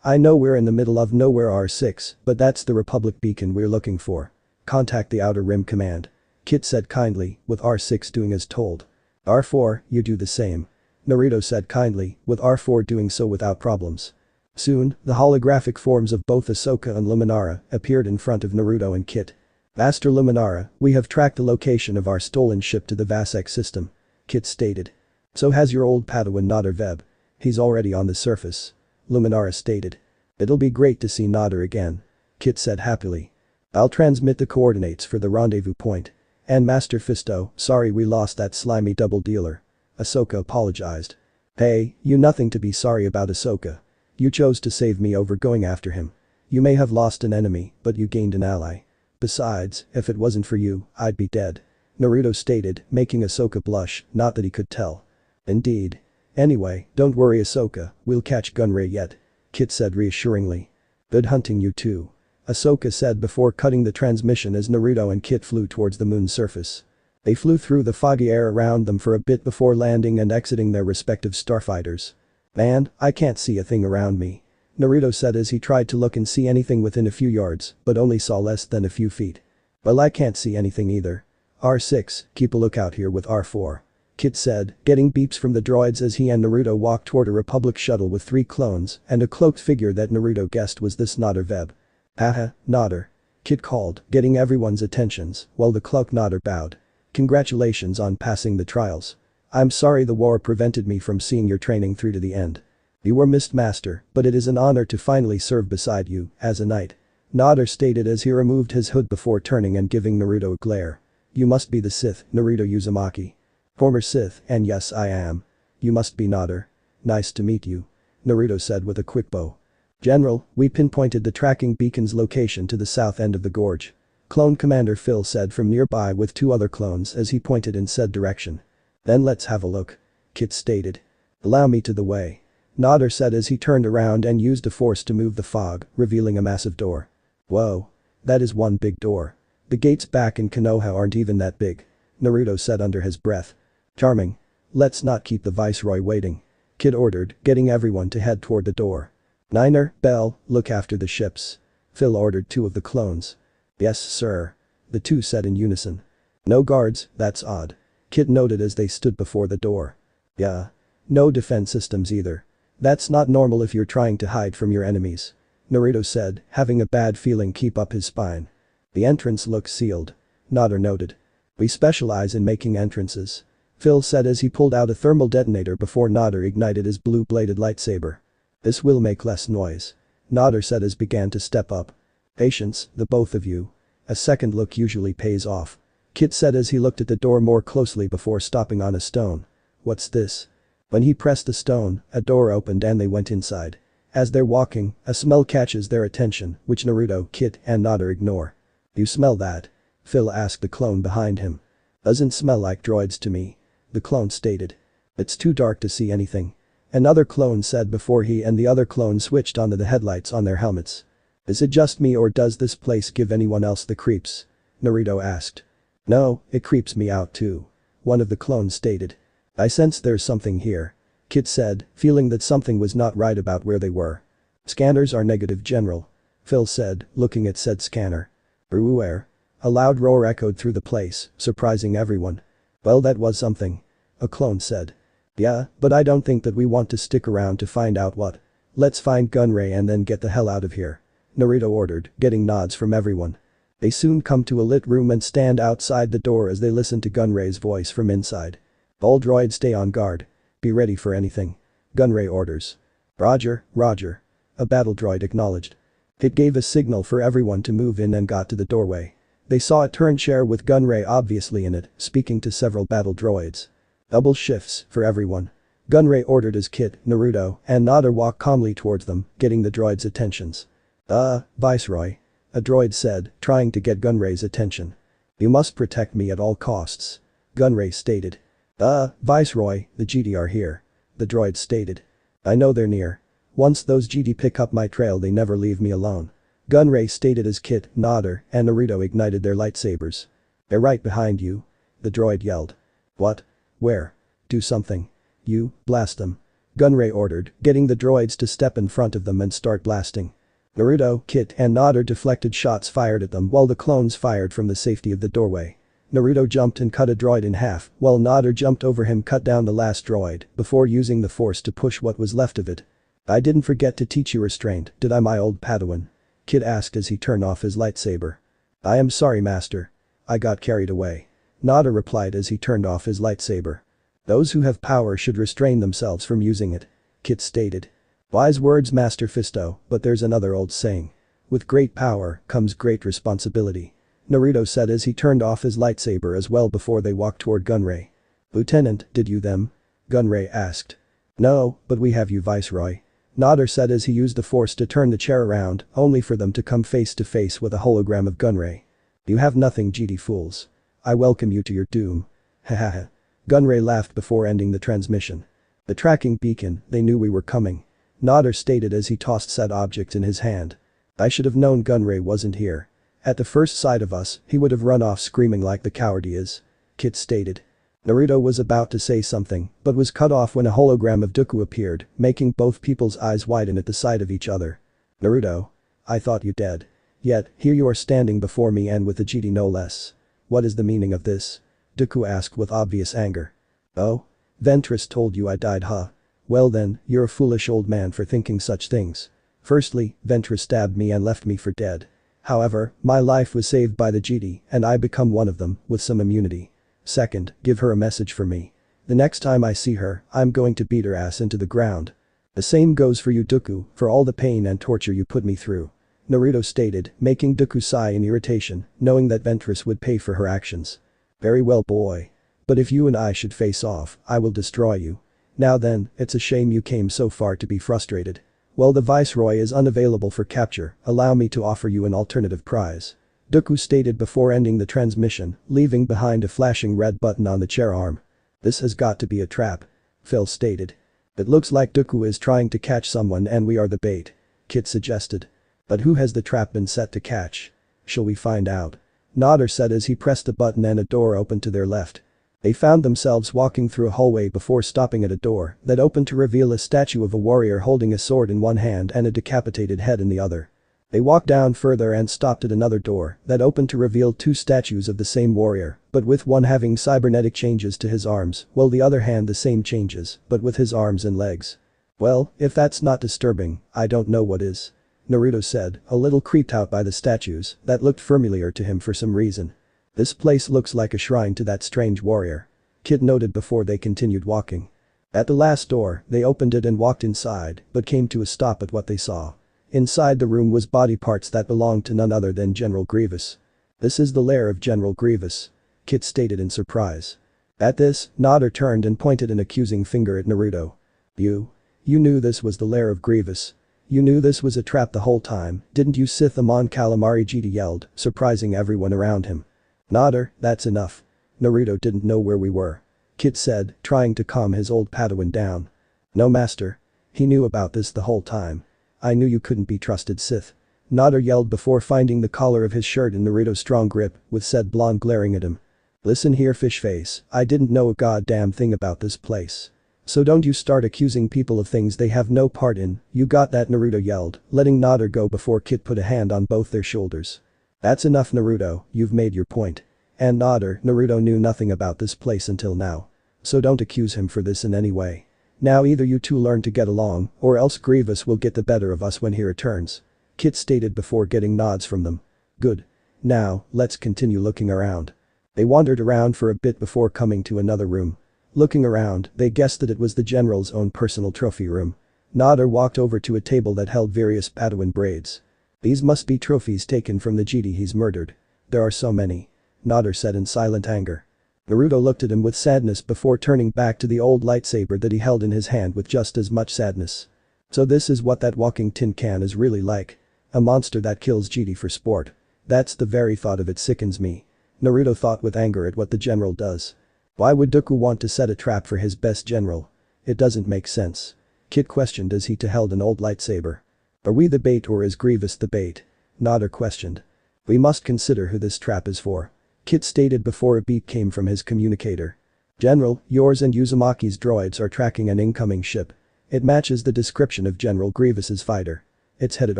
I know we're in the middle of nowhere R6, but that's the Republic beacon we're looking for. Contact the Outer Rim Command. Kid said kindly, with R6 doing as told. R4, you do the same. Naruto said kindly, with R4 doing so without problems. Soon, the holographic forms of both Ashoka and Luminara appeared in front of Naruto and Kid. Master Luminara, we have tracked the location of our stolen ship to the Vasek system. Kid stated. So has your old Padawan Nader Veb. He's already on the surface. Luminara stated. It'll be great to see Nader again. Kid said happily. I'll transmit the coordinates for the rendezvous point. And Master Fisto, sorry we lost that slimy double dealer. Ashoka apologized. Hey, you nothing to be sorry about, Ashoka. You chose to save me over going after him. You may have lost an enemy, but you gained an ally. Besides, if it wasn't for you, I'd be dead. Naruto stated, making Ashoka blush, not that he could tell. Indeed. Anyway, don't worry Ashoka, we'll catch Gunray yet. Kid said reassuringly. Good hunting you too. Ashoka said before cutting the transmission as Naruto and Kid flew towards the moon's surface. They flew through the foggy air around them for a bit before landing and exiting their respective starfighters. Man, I can't see a thing around me. Naruto said as he tried to look and see anything within a few yards, but only saw less than a few feet. Well, I can't see anything either. R6, keep a lookout here with R4. Kid said, getting beeps from the droids as he and Naruto walked toward a Republic shuttle with 3 clones and a cloaked figure that Naruto guessed was this Nader Veb. Haha, Nader. Kid called, getting everyone's attentions, while the cloaked Nader bowed. Congratulations on passing the trials. I'm sorry the war prevented me from seeing your training through to the end. You were missed master, but it is an honor to finally serve beside you, as a knight. Nader stated as he removed his hood before turning and giving Naruto a glare. You must be the Sith, Naruto Uzumaki. Former Sith, and yes I am. You must be Nader. Nice to meet you. Naruto said with a quick bow. General, we pinpointed the tracking beacon's location to the south end of the gorge. Clone Commander Phil said from nearby with 2 other clones as he pointed in said direction. Then let's have a look. Kit stated. Allow me to the way. Nader said as he turned around and used a force to move the fog, revealing a massive door. Whoa. That is one big door. The gates back in Konoha aren't even that big. Naruto said under his breath. Charming. Let's not keep the Viceroy waiting. Kid ordered, getting everyone to head toward the door. Niner, Bell, look after the ships. Phil ordered 2 of the clones. Yes, sir. The 2 said in unison. No guards, that's odd. Kid noted as they stood before the door. Yeah. No defense systems either. That's not normal if you're trying to hide from your enemies. Naruto said, having a bad feeling keep up his spine. The entrance looks sealed. Nader noted. We specialize in making entrances. Phil said as he pulled out a thermal detonator before Nader ignited his blue-bladed lightsaber. This will make less noise. Nader said as began to step up. Patience, the both of you. A second look usually pays off. Kid said as he looked at the door more closely before stopping on a stone. What's this? When he pressed the stone, a door opened and they went inside. As they're walking, a smell catches their attention, which Naruto, Kid, and Nader ignore. You smell that? Phil asked the clone behind him. Doesn't smell like droids to me. The clone stated. It's too dark to see anything. Another clone said before he and the other clone switched onto the headlights on their helmets. Is it just me or does this place give anyone else the creeps? Naruto asked. No, it creeps me out too. One of the clones stated. I sense there's something here. Kid said, feeling that something was not right about where they were. Scanners are negative, General. Phil said, looking at said scanner. Where? A loud roar echoed through the place, surprising everyone. Well, that was something. A clone said. Yeah, but I don't think that we want to stick around to find out what. Let's find Gunray and then get the hell out of here. Naruto ordered, getting nods from everyone. They soon come to a lit room and stand outside the door as they listen to Gunray's voice from inside. All droids stay on guard. Be ready for anything. Gunray orders. Roger, Roger. A battle droid acknowledged. It gave a signal for everyone to move in and got to the doorway. They saw a turn chair with Gunray obviously in it, speaking to several battle droids. Double shifts for everyone. Gunray ordered as Kit, Naruto, and Nada walk calmly towards them, getting the droids' attentions. Viceroy. A droid said, trying to get Gunray's attention. You must protect me at all costs. Gunray stated. Viceroy, the Jedi are here. The droid stated. I know they're near. Once those Jedi pick up my trail they never leave me alone. Gunray stated as Kit, Nada, and Naruto ignited their lightsabers. They're right behind you. The droid yelled. What? Where? Do something. You, blast them. Gunray ordered, getting the droids to step in front of them and start blasting. Naruto, Kit, and Nada deflected shots fired at them while the clones fired from the safety of the doorway. Naruto jumped and cut a droid in half, while Nada jumped over him cut down the last droid, before using the force to push what was left of it. I didn't forget to teach you restraint, did I, my old Padawan? Kit asked as he turned off his lightsaber. I am sorry, master. I got carried away. Nada replied as he turned off his lightsaber. Those who have power should restrain themselves from using it. Kit stated. Wise words, Master Fisto, but there's another old saying. With great power comes great responsibility. Naruto said as he turned off his lightsaber as well before they walked toward Gunray. Lieutenant, did you them? Gunray asked. No, but we have you, Viceroy. Nada said as he used the force to turn the chair around, only for them to come face to face with a hologram of Gunray. You have nothing, Jedi fools. I welcome you to your doom. Hahaha. Gunray laughed before ending the transmission. The tracking beacon, they knew we were coming. Nada stated as he tossed said object in his hand. I should have known Gunray wasn't here. At the first sight of us, he would have run off screaming like the coward he is. Kit stated. Naruto was about to say something, but was cut off when a hologram of Dooku appeared, making both people's eyes widen at the sight of each other. Naruto. I thought you dead. Yet, here you are standing before me and with a Jedi no less. What is the meaning of this? Dooku asked with obvious anger. Oh? Ventress told you I died, huh? Well then, you're a foolish old man for thinking such things. Firstly, Ventress stabbed me and left me for dead. However, my life was saved by the Jedi and I become one of them, with some immunity. Second, give her a message for me. The next time I see her, I'm going to beat her ass into the ground. The same goes for you, Dooku, for all the pain and torture you put me through. Naruto stated, making Dooku sigh in irritation, knowing that Ventress would pay for her actions. Very well, boy. But if you and I should face off, I will destroy you. Now then, it's a shame you came so far to be frustrated. Well, the Viceroy is unavailable for capture, allow me to offer you an alternative prize. Dooku stated before ending the transmission, leaving behind a flashing red button on the chair arm. This has got to be a trap. Phil stated. It looks like Dooku is trying to catch someone and we are the bait. Kit suggested. But who has the trap been set to catch? Shall we find out? Nada said as he pressed a button and a door opened to their left. They found themselves walking through a hallway before stopping at a door that opened to reveal a statue of a warrior holding a sword in one hand and a decapitated head in the other. They walked down further and stopped at another door that opened to reveal two statues of the same warrior, but with one having cybernetic changes to his arms, while the other hand the same changes, but with his arms and legs. Well, if that's not disturbing, I don't know what is. Naruto said, a little creeped out by the statues that looked familiar to him for some reason. This place looks like a shrine to that strange warrior. Kid noted before they continued walking. At the last door, they opened it and walked inside, but came to a stop at what they saw. Inside the room was body parts that belonged to none other than General Grievous. This is the lair of General Grievous. Kid stated in surprise. At this, Nada turned and pointed an accusing finger at Naruto. You knew this was the lair of Grievous. You knew this was a trap the whole time, didn't you? Sith Amon Calamari Jedi yelled, surprising everyone around him. Nada, that's enough. Naruto didn't know where we were. Kid said, trying to calm his old Padawan down. No, master. He knew about this the whole time. I knew you couldn't be trusted, Sith. Nada yelled before finding the collar of his shirt in Naruto's strong grip, with said blonde glaring at him. Listen here, fishface, I didn't know a goddamn thing about this place. So don't you start accusing people of things they have no part in, you got that? Naruto yelled, letting Nada go before Kid put a hand on both their shoulders. That's enough, Naruto, you've made your point. And Naruto knew nothing about this place until now. So don't accuse him for this in any way. Now either you two learn to get along, or else Grievous will get the better of us when he returns. Kit stated before getting nods from them. Good. Now, let's continue looking around. They wandered around for a bit before coming to another room. Looking around, they guessed that it was the general's own personal trophy room. Nader walked over to a table that held various Padawan braids. These must be trophies taken from the Jedi he's murdered. There are so many. Nader said in silent anger. Naruto looked at him with sadness before turning back to the old lightsaber that he held in his hand with just as much sadness. So this is what that walking tin can is really like. A monster that kills Jedi for sport. That's the very thought of it sickens me. Naruto thought with anger at what the general does. Why would Dooku want to set a trap for his best general? It doesn't make sense. Kit questioned as he held an old lightsaber. Are we the bait or is Grievous the bait? Nader questioned. We must consider who this trap is for. Kit stated before a beep came from his communicator. General, yours and Uzumaki's droids are tracking an incoming ship. It matches the description of General Grievous's fighter. It's headed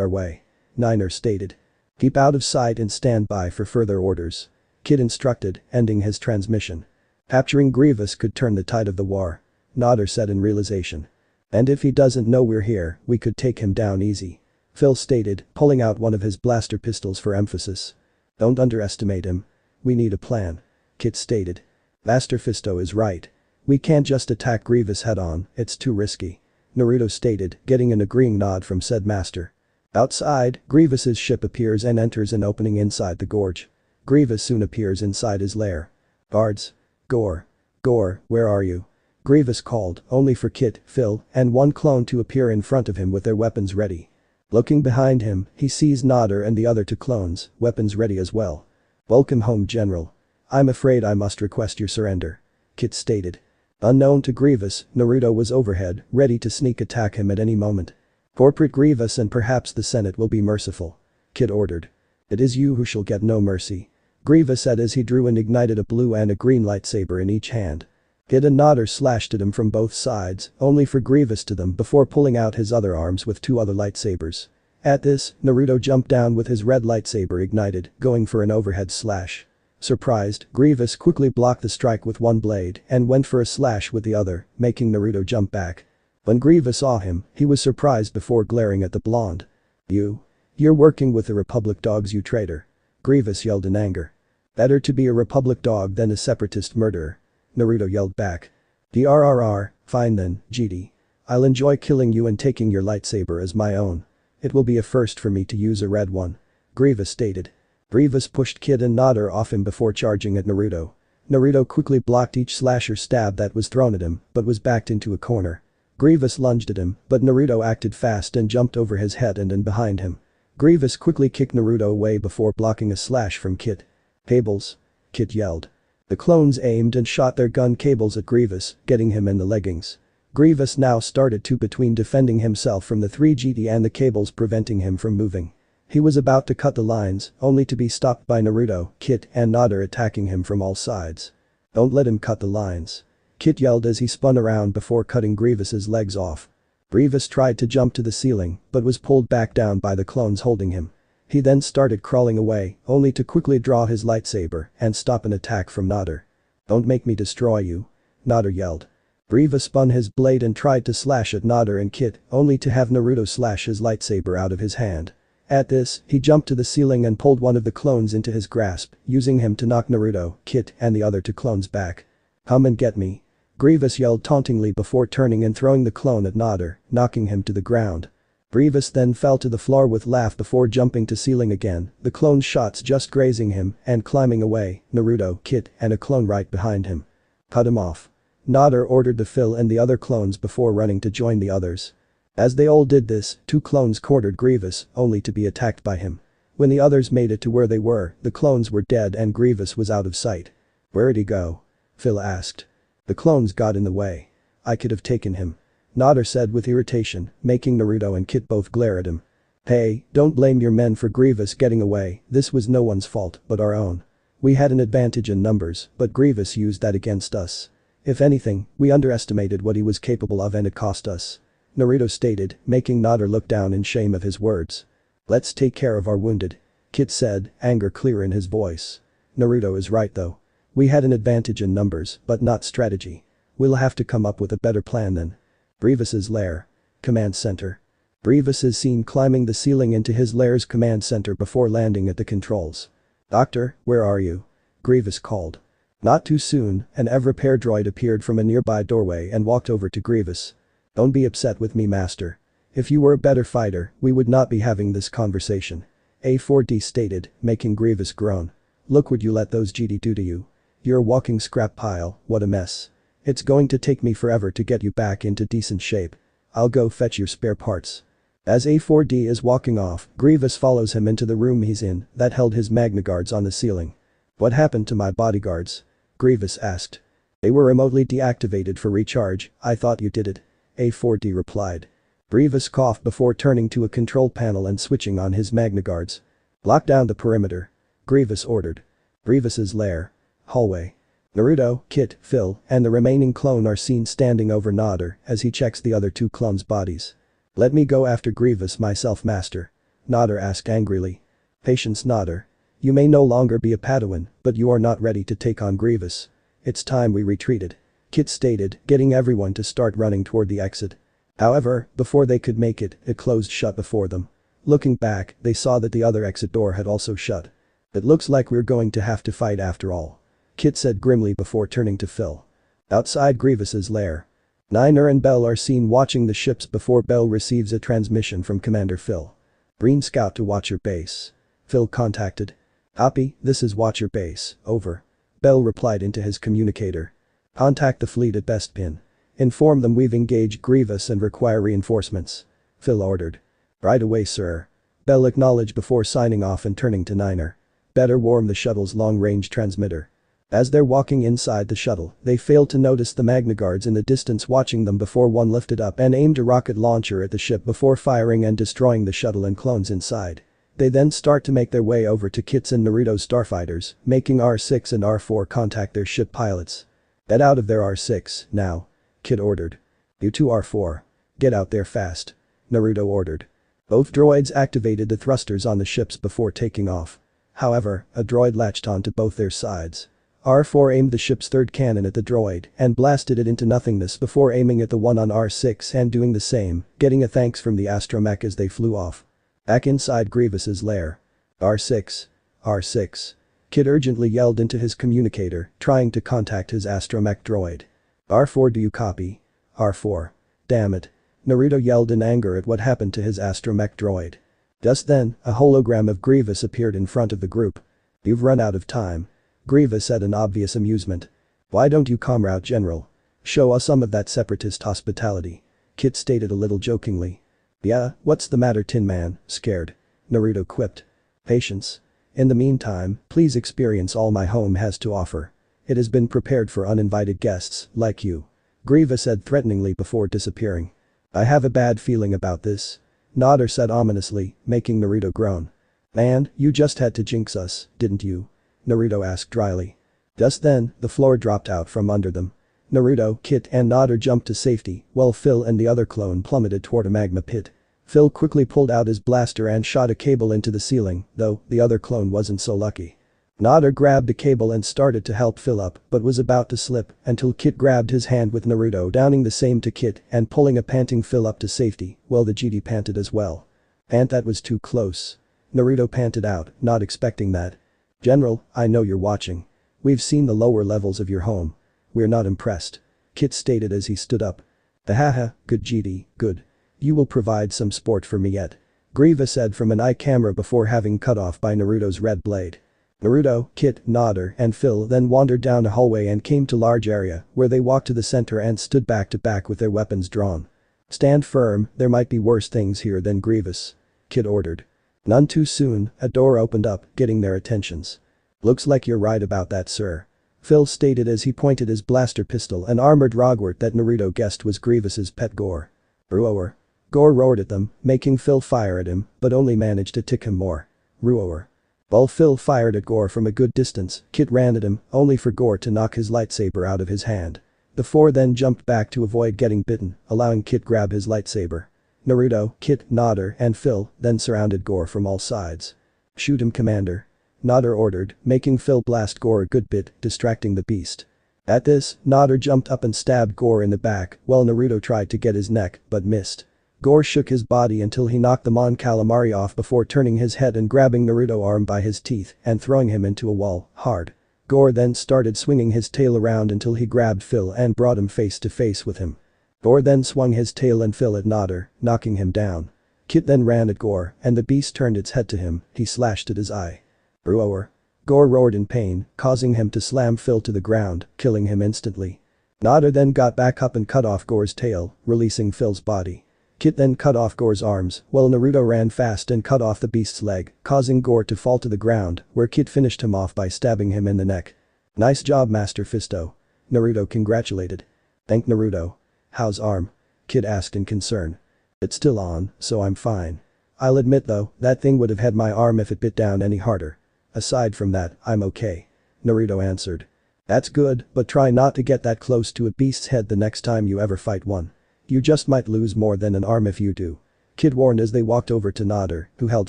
our way. Niner stated. Keep out of sight and stand by for further orders. Kit instructed, ending his transmission. Capturing Grievous could turn the tide of the war. Nader said in realization. And if he doesn't know we're here, we could take him down easy. Phil stated, pulling out one of his blaster pistols for emphasis. Don't underestimate him. We need a plan. Kit stated. Master Fisto is right. We can't just attack Grievous head-on, it's too risky. Naruto stated, getting an agreeing nod from said master. Outside, Grievous's ship appears and enters an opening inside the gorge. Grievous soon appears inside his lair. Guards. Gore. Gore, where are you? Grievous called, only for Kit, Phil, and one clone to appear in front of him with their weapons ready. Looking behind him, he sees Nader and the other two clones, weapons ready as well. Welcome home, General. I'm afraid I must request your surrender. Kit stated. Unknown to Grievous, Naruto was overhead, ready to sneak attack him at any moment. Corporate Grievous and perhaps the Senate will be merciful. Kit ordered. It is you who shall get no mercy. Grievous said as he drew and ignited a blue and a green lightsaber in each hand. Kit and Nader slashed at him from both sides, only for Grievous to them before pulling out his other arms with two other lightsabers. At this, Naruto jumped down with his red lightsaber ignited, going for an overhead slash. Surprised, Grievous quickly blocked the strike with one blade and went for a slash with the other, making Naruto jump back. When Grievous saw him, he was surprised before glaring at the blonde. You're working with the Republic dogs, you traitor. Grievous yelled in anger. Better to be a Republic dog than a separatist murderer. Naruto yelled back. DRRR, fine then, GD. I'll enjoy killing you and taking your lightsaber as my own. It will be a first for me to use a red one. Grievous stated. Grievous pushed Kid and Nader off him before charging at Naruto. Naruto quickly blocked each slasher stab that was thrown at him, but was backed into a corner. Grievous lunged at him, but Naruto acted fast and jumped over his head and behind him. Grievous quickly kicked Naruto away before blocking a slash from Kid. Cables. Kid yelled. The clones aimed and shot their gun cables at Grievous, getting him in the leggings. Grievous now started to between defending himself from the 3 GD and the cables preventing him from moving. He was about to cut the lines, only to be stopped by Naruto, Kit, and Nader attacking him from all sides. Don't let him cut the lines. Kit yelled as he spun around before cutting Grievous's legs off. Grievous tried to jump to the ceiling, but was pulled back down by the clones holding him. He then started crawling away, only to quickly draw his lightsaber and stop an attack from Nader. Don't make me destroy you. Nader yelled. Grievous spun his blade and tried to slash at Nader and Kit, only to have Naruto slash his lightsaber out of his hand. At this, he jumped to the ceiling and pulled one of the clones into his grasp, using him to knock Naruto, Kit, and the other two clones back. Come and get me. Grievous yelled tauntingly before turning and throwing the clone at Nader, knocking him to the ground. Grievous then fell to the floor with laugh before jumping to ceiling again, the clone's shots just grazing him and climbing away, Naruto, Kit, and a clone right behind him. Cut him off. Nader ordered the Phil and the other clones before running to join the others. As they all did this, 2 clones cornered Grievous, only to be attacked by him. When the others made it to where they were, the clones were dead and Grievous was out of sight. Where'd he go? Phil asked. The clones got in the way. I could have taken him. Nader said with irritation, making Naruto and Kit both glare at him. Hey, don't blame your men for Grievous getting away, this was no one's fault but our own. We had an advantage in numbers, but Grievous used that against us. If anything, we underestimated what he was capable of and it cost us. Naruto stated, making Nader look down in shame of his words. Let's take care of our wounded. Kit said, anger clear in his voice. Naruto is right though. We had an advantage in numbers, but not strategy. We'll have to come up with a better plan then. Grievous's lair. Command center. Grievous is seen climbing the ceiling into his lair's command center before landing at the controls. "Doctor, where are you?" Grievous called. Not too soon, an ever-repair droid appeared from a nearby doorway and walked over to Grievous. "Don't be upset with me, Master. If you were a better fighter, we would not be having this conversation," A4D stated, making Grievous groan. "Look what you let those GD do to you. You're a walking scrap pile, what a mess. It's going to take me forever to get you back into decent shape. I'll go fetch your spare parts." As A4D is walking off, Grievous follows him into the room he's in that held his Magna Guards on the ceiling. "What happened to my bodyguards?" Grievous asked. "They were remotely deactivated for recharge, I thought you did it," A4D replied. Grievous coughed before turning to a control panel and switching on his Magna Guards. "Lock down the perimeter," Grievous ordered. Grievous's lair. Hallway. Naruto, Kit, Phil, and the remaining clone are seen standing over Nader as he checks the other two clones' bodies. "Let me go after Grievous myself, Master," Nader asked angrily. "Patience, Nader. You may no longer be a Padawan, but you are not ready to take on Grievous. It's time we retreated," Kit stated, getting everyone to start running toward the exit. However, before they could make it, it closed shut before them. Looking back, they saw that the other exit door had also shut. "It looks like we're going to have to fight after all," Kit said grimly before turning to Phil. Outside Grievous's lair. Niner and Bell are seen watching the ships before Bell receives a transmission from Commander Phil. "Green Scout to Watcher Base," Phil contacted. "Copy, this is Watcher Base, over," Bell replied into his communicator. "Contact the fleet at Bestpin. Inform them we've engaged Grievous and require reinforcements," Phil ordered. "Right away, sir," Bell acknowledged before signing off and turning to Niner. "Better warm the shuttle's long-range transmitter." As they're walking inside the shuttle, they fail to notice the Magna Guards in the distance watching them before one lifted up and aimed a rocket launcher at the ship before firing and destroying the shuttle and clones inside. They then start to make their way over to Kit's and Naruto's starfighters, making R6 and R4 contact their ship pilots. "Get out of there, R6, now," Kit ordered. "You two R4. Get out there fast," Naruto ordered. Both droids activated the thrusters on the ships before taking off. However, a droid latched onto both their sides. R4 aimed the ship's third cannon at the droid and blasted it into nothingness before aiming at the one on R6 and doing the same, getting a thanks from the astromech as they flew off. Back inside Grievous's lair. R6. R6. Kit urgently yelled into his communicator, trying to contact his astromech droid. "R4, do you copy?" "R4. Damn it." Naruto yelled in anger at what happened to his astromech droid. Just then, a hologram of Grievous appeared in front of the group. "You've run out of time," Grievous said in obvious amusement. "Why don't you, Comrade General? Show us some of that separatist hospitality," Kit stated a little jokingly. "Yeah, what's the matter, Tin Man, scared?" Naruto quipped. "Patience. In the meantime, please experience all my home has to offer. It has been prepared for uninvited guests, like you," Grievous said threateningly before disappearing. "I have a bad feeling about this," Nader said ominously, making Naruto groan. "Man, you just had to jinx us, didn't you?" Naruto asked dryly. Just then, the floor dropped out from under them. Naruto, Kit and Nader jumped to safety, while Phil and the other clone plummeted toward a magma pit. Phil quickly pulled out his blaster and shot a cable into the ceiling, though the other clone wasn't so lucky. Nader grabbed a cable and started to help Phil up but was about to slip until Kit grabbed his hand with Naruto, downing the same to Kit and pulling a panting Phil up to safety, while the GD panted as well. "And that was too close," Naruto panted out, not expecting that. "General, I know you're watching. We've seen the lower levels of your home. We're not impressed," Kit stated as he stood up. "Haha, good GD, good. You will provide some sport for me yet," Grievous said from an eye camera before having cut off by Naruto's red blade. Naruto, Kit, Nader and Phil then wandered down a hallway and came to a large area where they walked to the center and stood back to back with their weapons drawn. "Stand firm, there might be worse things here than Grievous," Kit ordered. None too soon, a door opened up, getting their attentions. "Looks like you're right about that, sir," Phil stated as he pointed his blaster pistol an armored Rogwart that Naruto guessed was Grievous's pet Gore. "Roar." Gore roared at them, making Phil fire at him, but only managed to tick him more. "Roar." While Phil fired at Gore from a good distance, Kit ran at him, only for Gore to knock his lightsaber out of his hand. The four then jumped back to avoid getting bitten, allowing Kit grab his lightsaber. Naruto, Kit, Nader and Phil then surrounded Gore from all sides. "Shoot him, Commander," Nader ordered, making Phil blast Gore a good bit, distracting the beast. At this, Naruto jumped up and stabbed Gore in the back while Naruto tried to get his neck but missed. Gore shook his body until he knocked the Mon Calamari off before turning his head and grabbing Naruto's arm by his teeth and throwing him into a wall, hard. Gore then started swinging his tail around until he grabbed Phil and brought him face to face with him. Gore then swung his tail and Phil at Naruto, knocking him down. Kit then ran at Gore and the beast turned its head to him, he slashed at his eye. Roar. Gore roared in pain, causing him to slam Phil to the ground, killing him instantly. Naruto then got back up and cut off Gore's tail, releasing Phil's body. Kit then cut off Gore's arms, while Naruto ran fast and cut off the beast's leg, causing Gore to fall to the ground, where Kit finished him off by stabbing him in the neck. Nice job Master Fisto. Naruto congratulated. Thank Naruto. How's arm? Kit asked in concern. It's still on, so I'm fine. I'll admit though, that thing would have had my arm if it bit down any harder. Aside from that, I'm okay. Naruto answered. That's good, but try not to get that close to a beast's head the next time you ever fight one. You just might lose more than an arm if you do. Kid warned as they walked over to Naruto, who held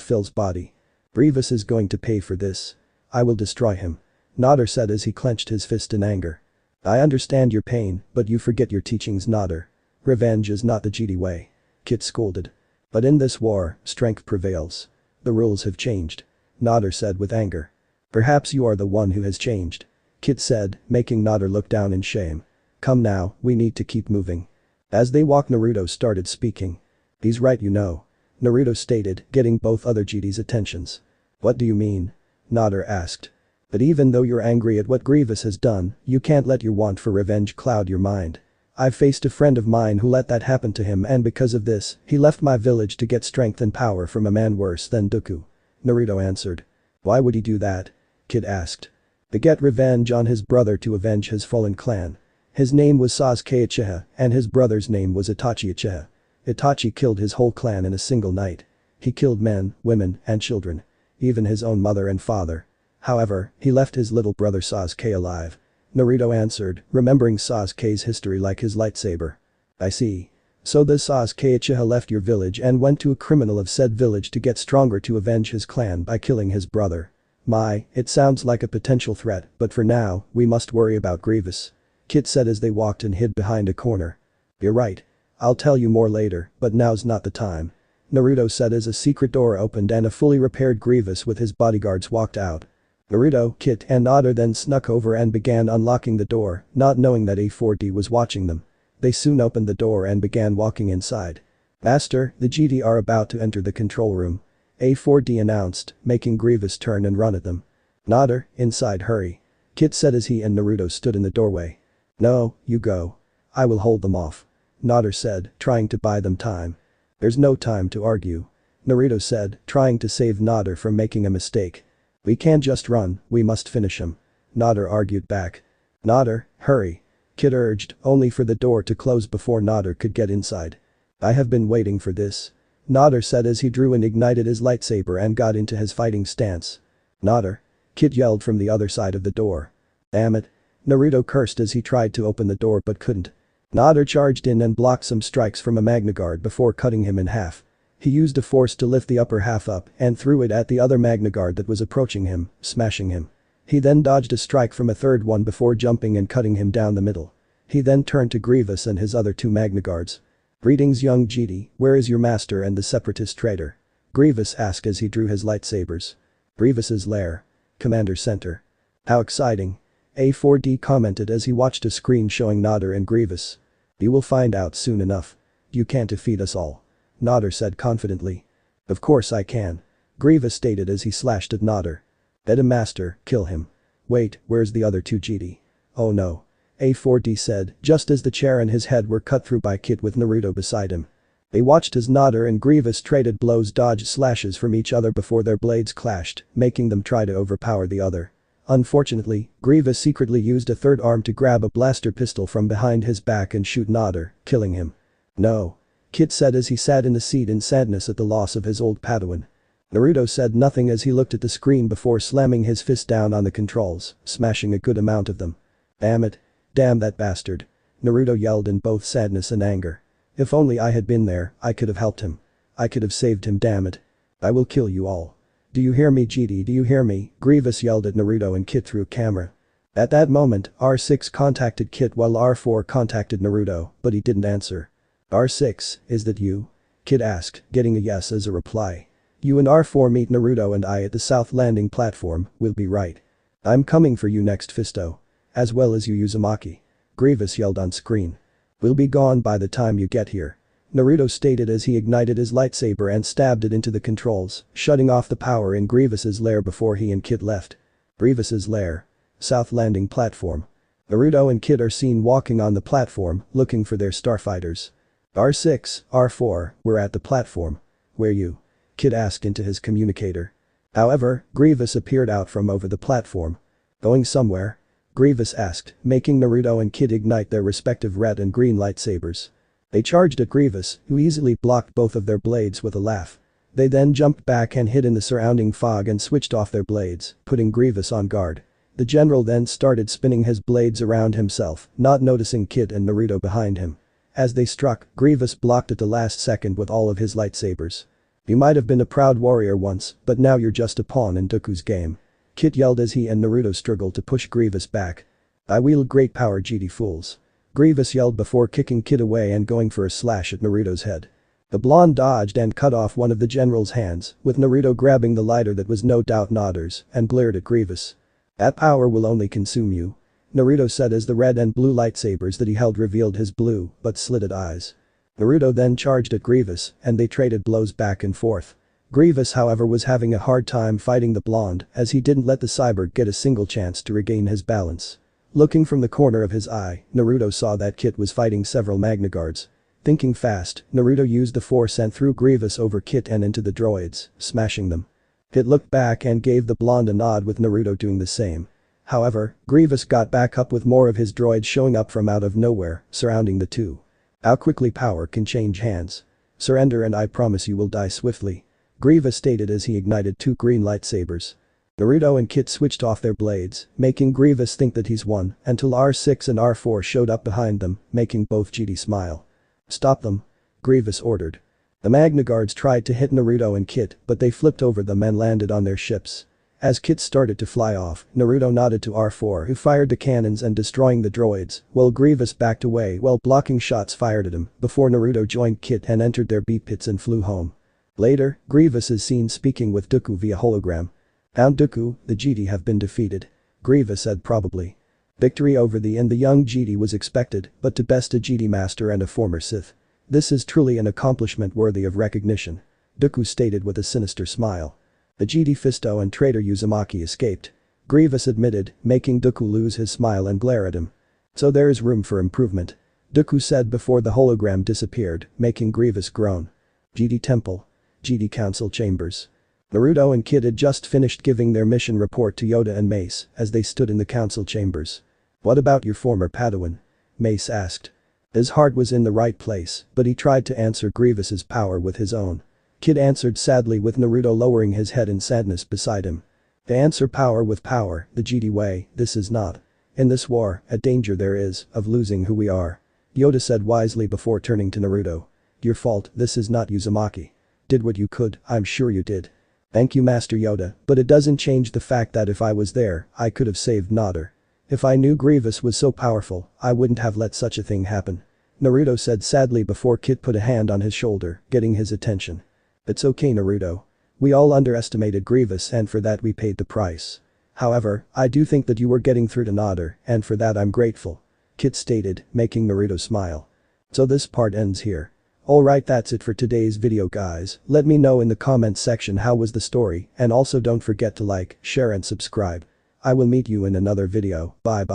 Phil's body. Grievous is going to pay for this. I will destroy him. Naruto said as he clenched his fist in anger. I understand your pain, but you forget your teachings Naruto. Revenge is not the Jedi way. Kid scolded. But in this war, strength prevails. The rules have changed. Naruto said with anger. Perhaps you are the one who has changed. Kid said, making Naruto look down in shame. Come now, we need to keep moving. As they walked Naruto started speaking. He's right you know. Naruto stated, getting both other Jedi's attentions. What do you mean? Naruto asked. But even though you're angry at what Grievous has done, you can't let your want for revenge cloud your mind. I've faced a friend of mine who let that happen to him and because of this, he left my village to get strength and power from a man worse than Dooku. Naruto answered. Why would he do that? Kid asked. To get revenge on his brother to avenge his fallen clan. His name was Sasuke Uchiha and his brother's name was Itachi Uchiha. Itachi killed his whole clan in a single night. He killed men, women, and children. Even his own mother and father. However, he left his little brother Sasuke alive. Naruto answered, remembering Sasuke's history like his lightsaber. I see. So the Sasuke Uchiha left your village and went to a criminal of said village to get stronger to avenge his clan by killing his brother. My, it sounds like a potential threat, but for now, we must worry about Grievous. Kid said as they walked and hid behind a corner. You're right. I'll tell you more later, but now's not the time. Naruto said as a secret door opened and a fully repaired Grievous with his bodyguards walked out. Naruto, Kit and Naruto then snuck over and began unlocking the door, not knowing that A4D was watching them. They soon opened the door and began walking inside. Master, the Jedi are about to enter the control room. A4D announced, making Grievous turn and run at them. Naruto, inside hurry. Kit said as he and Naruto stood in the doorway. No, you go. I will hold them off. Naruto said, trying to buy them time. There's no time to argue. Naruto said, trying to save Naruto from making a mistake. We can't just run, we must finish him. Naruto argued back. Naruto, hurry. Kid urged, only for the door to close before Naruto could get inside. I have been waiting for this. Naruto said as he drew and ignited his lightsaber and got into his fighting stance. Naruto. Kid yelled from the other side of the door. Damn it. Naruto cursed as he tried to open the door but couldn't. Naruto charged in and blocked some strikes from a Magna Guard before cutting him in half. He used a force to lift the upper half up and threw it at the other Magna Guard that was approaching him, smashing him. He then dodged a strike from a third one before jumping and cutting him down the middle. He then turned to Grievous and his other two Magna Guards. Greetings young Jedi, where is your master and the separatist traitor? Grievous asked as he drew his lightsabers. Grievous's lair. Commander Center. How exciting. A4D commented as he watched a screen showing Naruto and Grievous. You will find out soon enough. You can't defeat us all. Naruto said confidently. Of course I can. Grievous stated as he slashed at Naruto. Bet him master, kill him. Wait, where's the other two Jedi? Oh no. A4D said, just as the chair and his head were cut through by Kit with Naruto beside him. They watched as Naruto and Grievous traded blows dodged slashes from each other before their blades clashed, making them try to overpower the other. Unfortunately, Grievous secretly used a third arm to grab a blaster pistol from behind his back and shoot Naruto, killing him. No. Kit said as he sat in the seat in sadness at the loss of his old Padawan. Naruto said nothing as he looked at the screen before slamming his fist down on the controls, smashing a good amount of them. Damn it. Damn that bastard. Naruto yelled in both sadness and anger. If only I had been there, I could have helped him. I could have saved him damn it. I will kill you all. Do you hear me Jedi, do you hear me? Grievous yelled at Naruto and Kit through camera. At that moment, R6 contacted Kit while R4 contacted Naruto, but he didn't answer. R6, is that you? Kit asked, getting a yes as a reply. You and R4 meet Naruto and I at the South Landing platform, we'll be right. I'm coming for you next, Fisto. As well as you, Uzumaki. Grievous yelled on screen. We'll be gone by the time you get here. Naruto stated as he ignited his lightsaber and stabbed it into the controls, shutting off the power in Grievous's lair before he and Kit left. Grievous's lair. South Landing platform. Naruto and Kit are seen walking on the platform, looking for their starfighters. R6, R4, we're at the platform. Where you? Kit asked into his communicator. However, Grievous appeared out from over the platform. Going somewhere? Grievous asked, making Naruto and Kit ignite their respective red and green lightsabers. They charged at Grievous, who easily blocked both of their blades with a laugh. They then jumped back and hid in the surrounding fog and switched off their blades, putting Grievous on guard. The general then started spinning his blades around himself, not noticing Kit and Naruto behind him. As they struck, Grievous blocked at the last second with all of his lightsabers. You might have been a proud warrior once, but now you're just a pawn in Dooku's game. Kit yelled as he and Naruto struggled to push Grievous back. I wield great power, GD fools. Grievous yelled before kicking Kit away and going for a slash at Naruto's head. The blonde dodged and cut off one of the general's hands, with Naruto grabbing the lighter that was no doubt Nadar's, and glared at Grievous. That power will only consume you. Naruto said as the red and blue lightsabers that he held revealed his blue but slitted eyes. Naruto then charged at Grievous, and they traded blows back and forth. Grievous, however, was having a hard time fighting the blonde as he didn't let the cyborg get a single chance to regain his balance. Looking from the corner of his eye, Naruto saw that Kit was fighting several Magnaguards. Thinking fast, Naruto used the force and threw Grievous over Kit and into the droids, smashing them. Kit looked back and gave the blonde a nod with Naruto doing the same. However, Grievous got back up with more of his droids showing up from out of nowhere, surrounding the two. How quickly power can change hands. Surrender and I promise you will die swiftly. Grievous stated as he ignited two green lightsabers. Naruto and Kit switched off their blades, making Grievous think that he's won, until R6 and R4 showed up behind them, making both GD smile. Stop them. Grievous ordered. The Magnaguards tried to hit Naruto and Kit, but they flipped over them and landed on their ships. As Kit started to fly off, Naruto nodded to R4 who fired the cannons and destroying the droids, while Grievous backed away while blocking shots fired at him before Naruto joined Kit and entered their B pits and flew home. Later, Grievous is seen speaking with Dooku via hologram. Count Dooku, the Jedi have been defeated. Grievous said probably. Victory over the young Jedi was expected, but to best a Jedi master and a former Sith. This is truly an accomplishment worthy of recognition. Dooku stated with a sinister smile. The Jedi Fisto and traitor Uzumaki escaped. Grievous admitted, making Dooku lose his smile and glare at him. So there is room for improvement. Dooku said before the hologram disappeared, making Grievous groan. Jedi Temple. Jedi Council Chambers. Naruto and Kit had just finished giving their mission report to Yoda and Mace as they stood in the council chambers. What about your former Padawan? Mace asked. His heart was in the right place, but he tried to answer Grievous's power with his own. Kit answered sadly with Naruto lowering his head in sadness beside him. To answer power with power, the Jedi way, this is not. In this war, a danger there is, of losing who we are. Yoda said wisely before turning to Naruto. Your fault, this is not Uzumaki. Did what you could, I'm sure you did. Thank you Master Yoda, but it doesn't change the fact that if I was there, I could have saved Nader. If I knew Grievous was so powerful, I wouldn't have let such a thing happen. Naruto said sadly before Kit put a hand on his shoulder, getting his attention. It's okay Naruto. We all underestimated Grievous and for that we paid the price. However, I do think that you were getting through to Nader, and for that I'm grateful. Kit stated, making Naruto smile. So this part ends here. Alright, that's it for today's video guys. Let me know in the comments section how was the story, and also don't forget to like, share and subscribe. I will meet you in another video. Bye bye.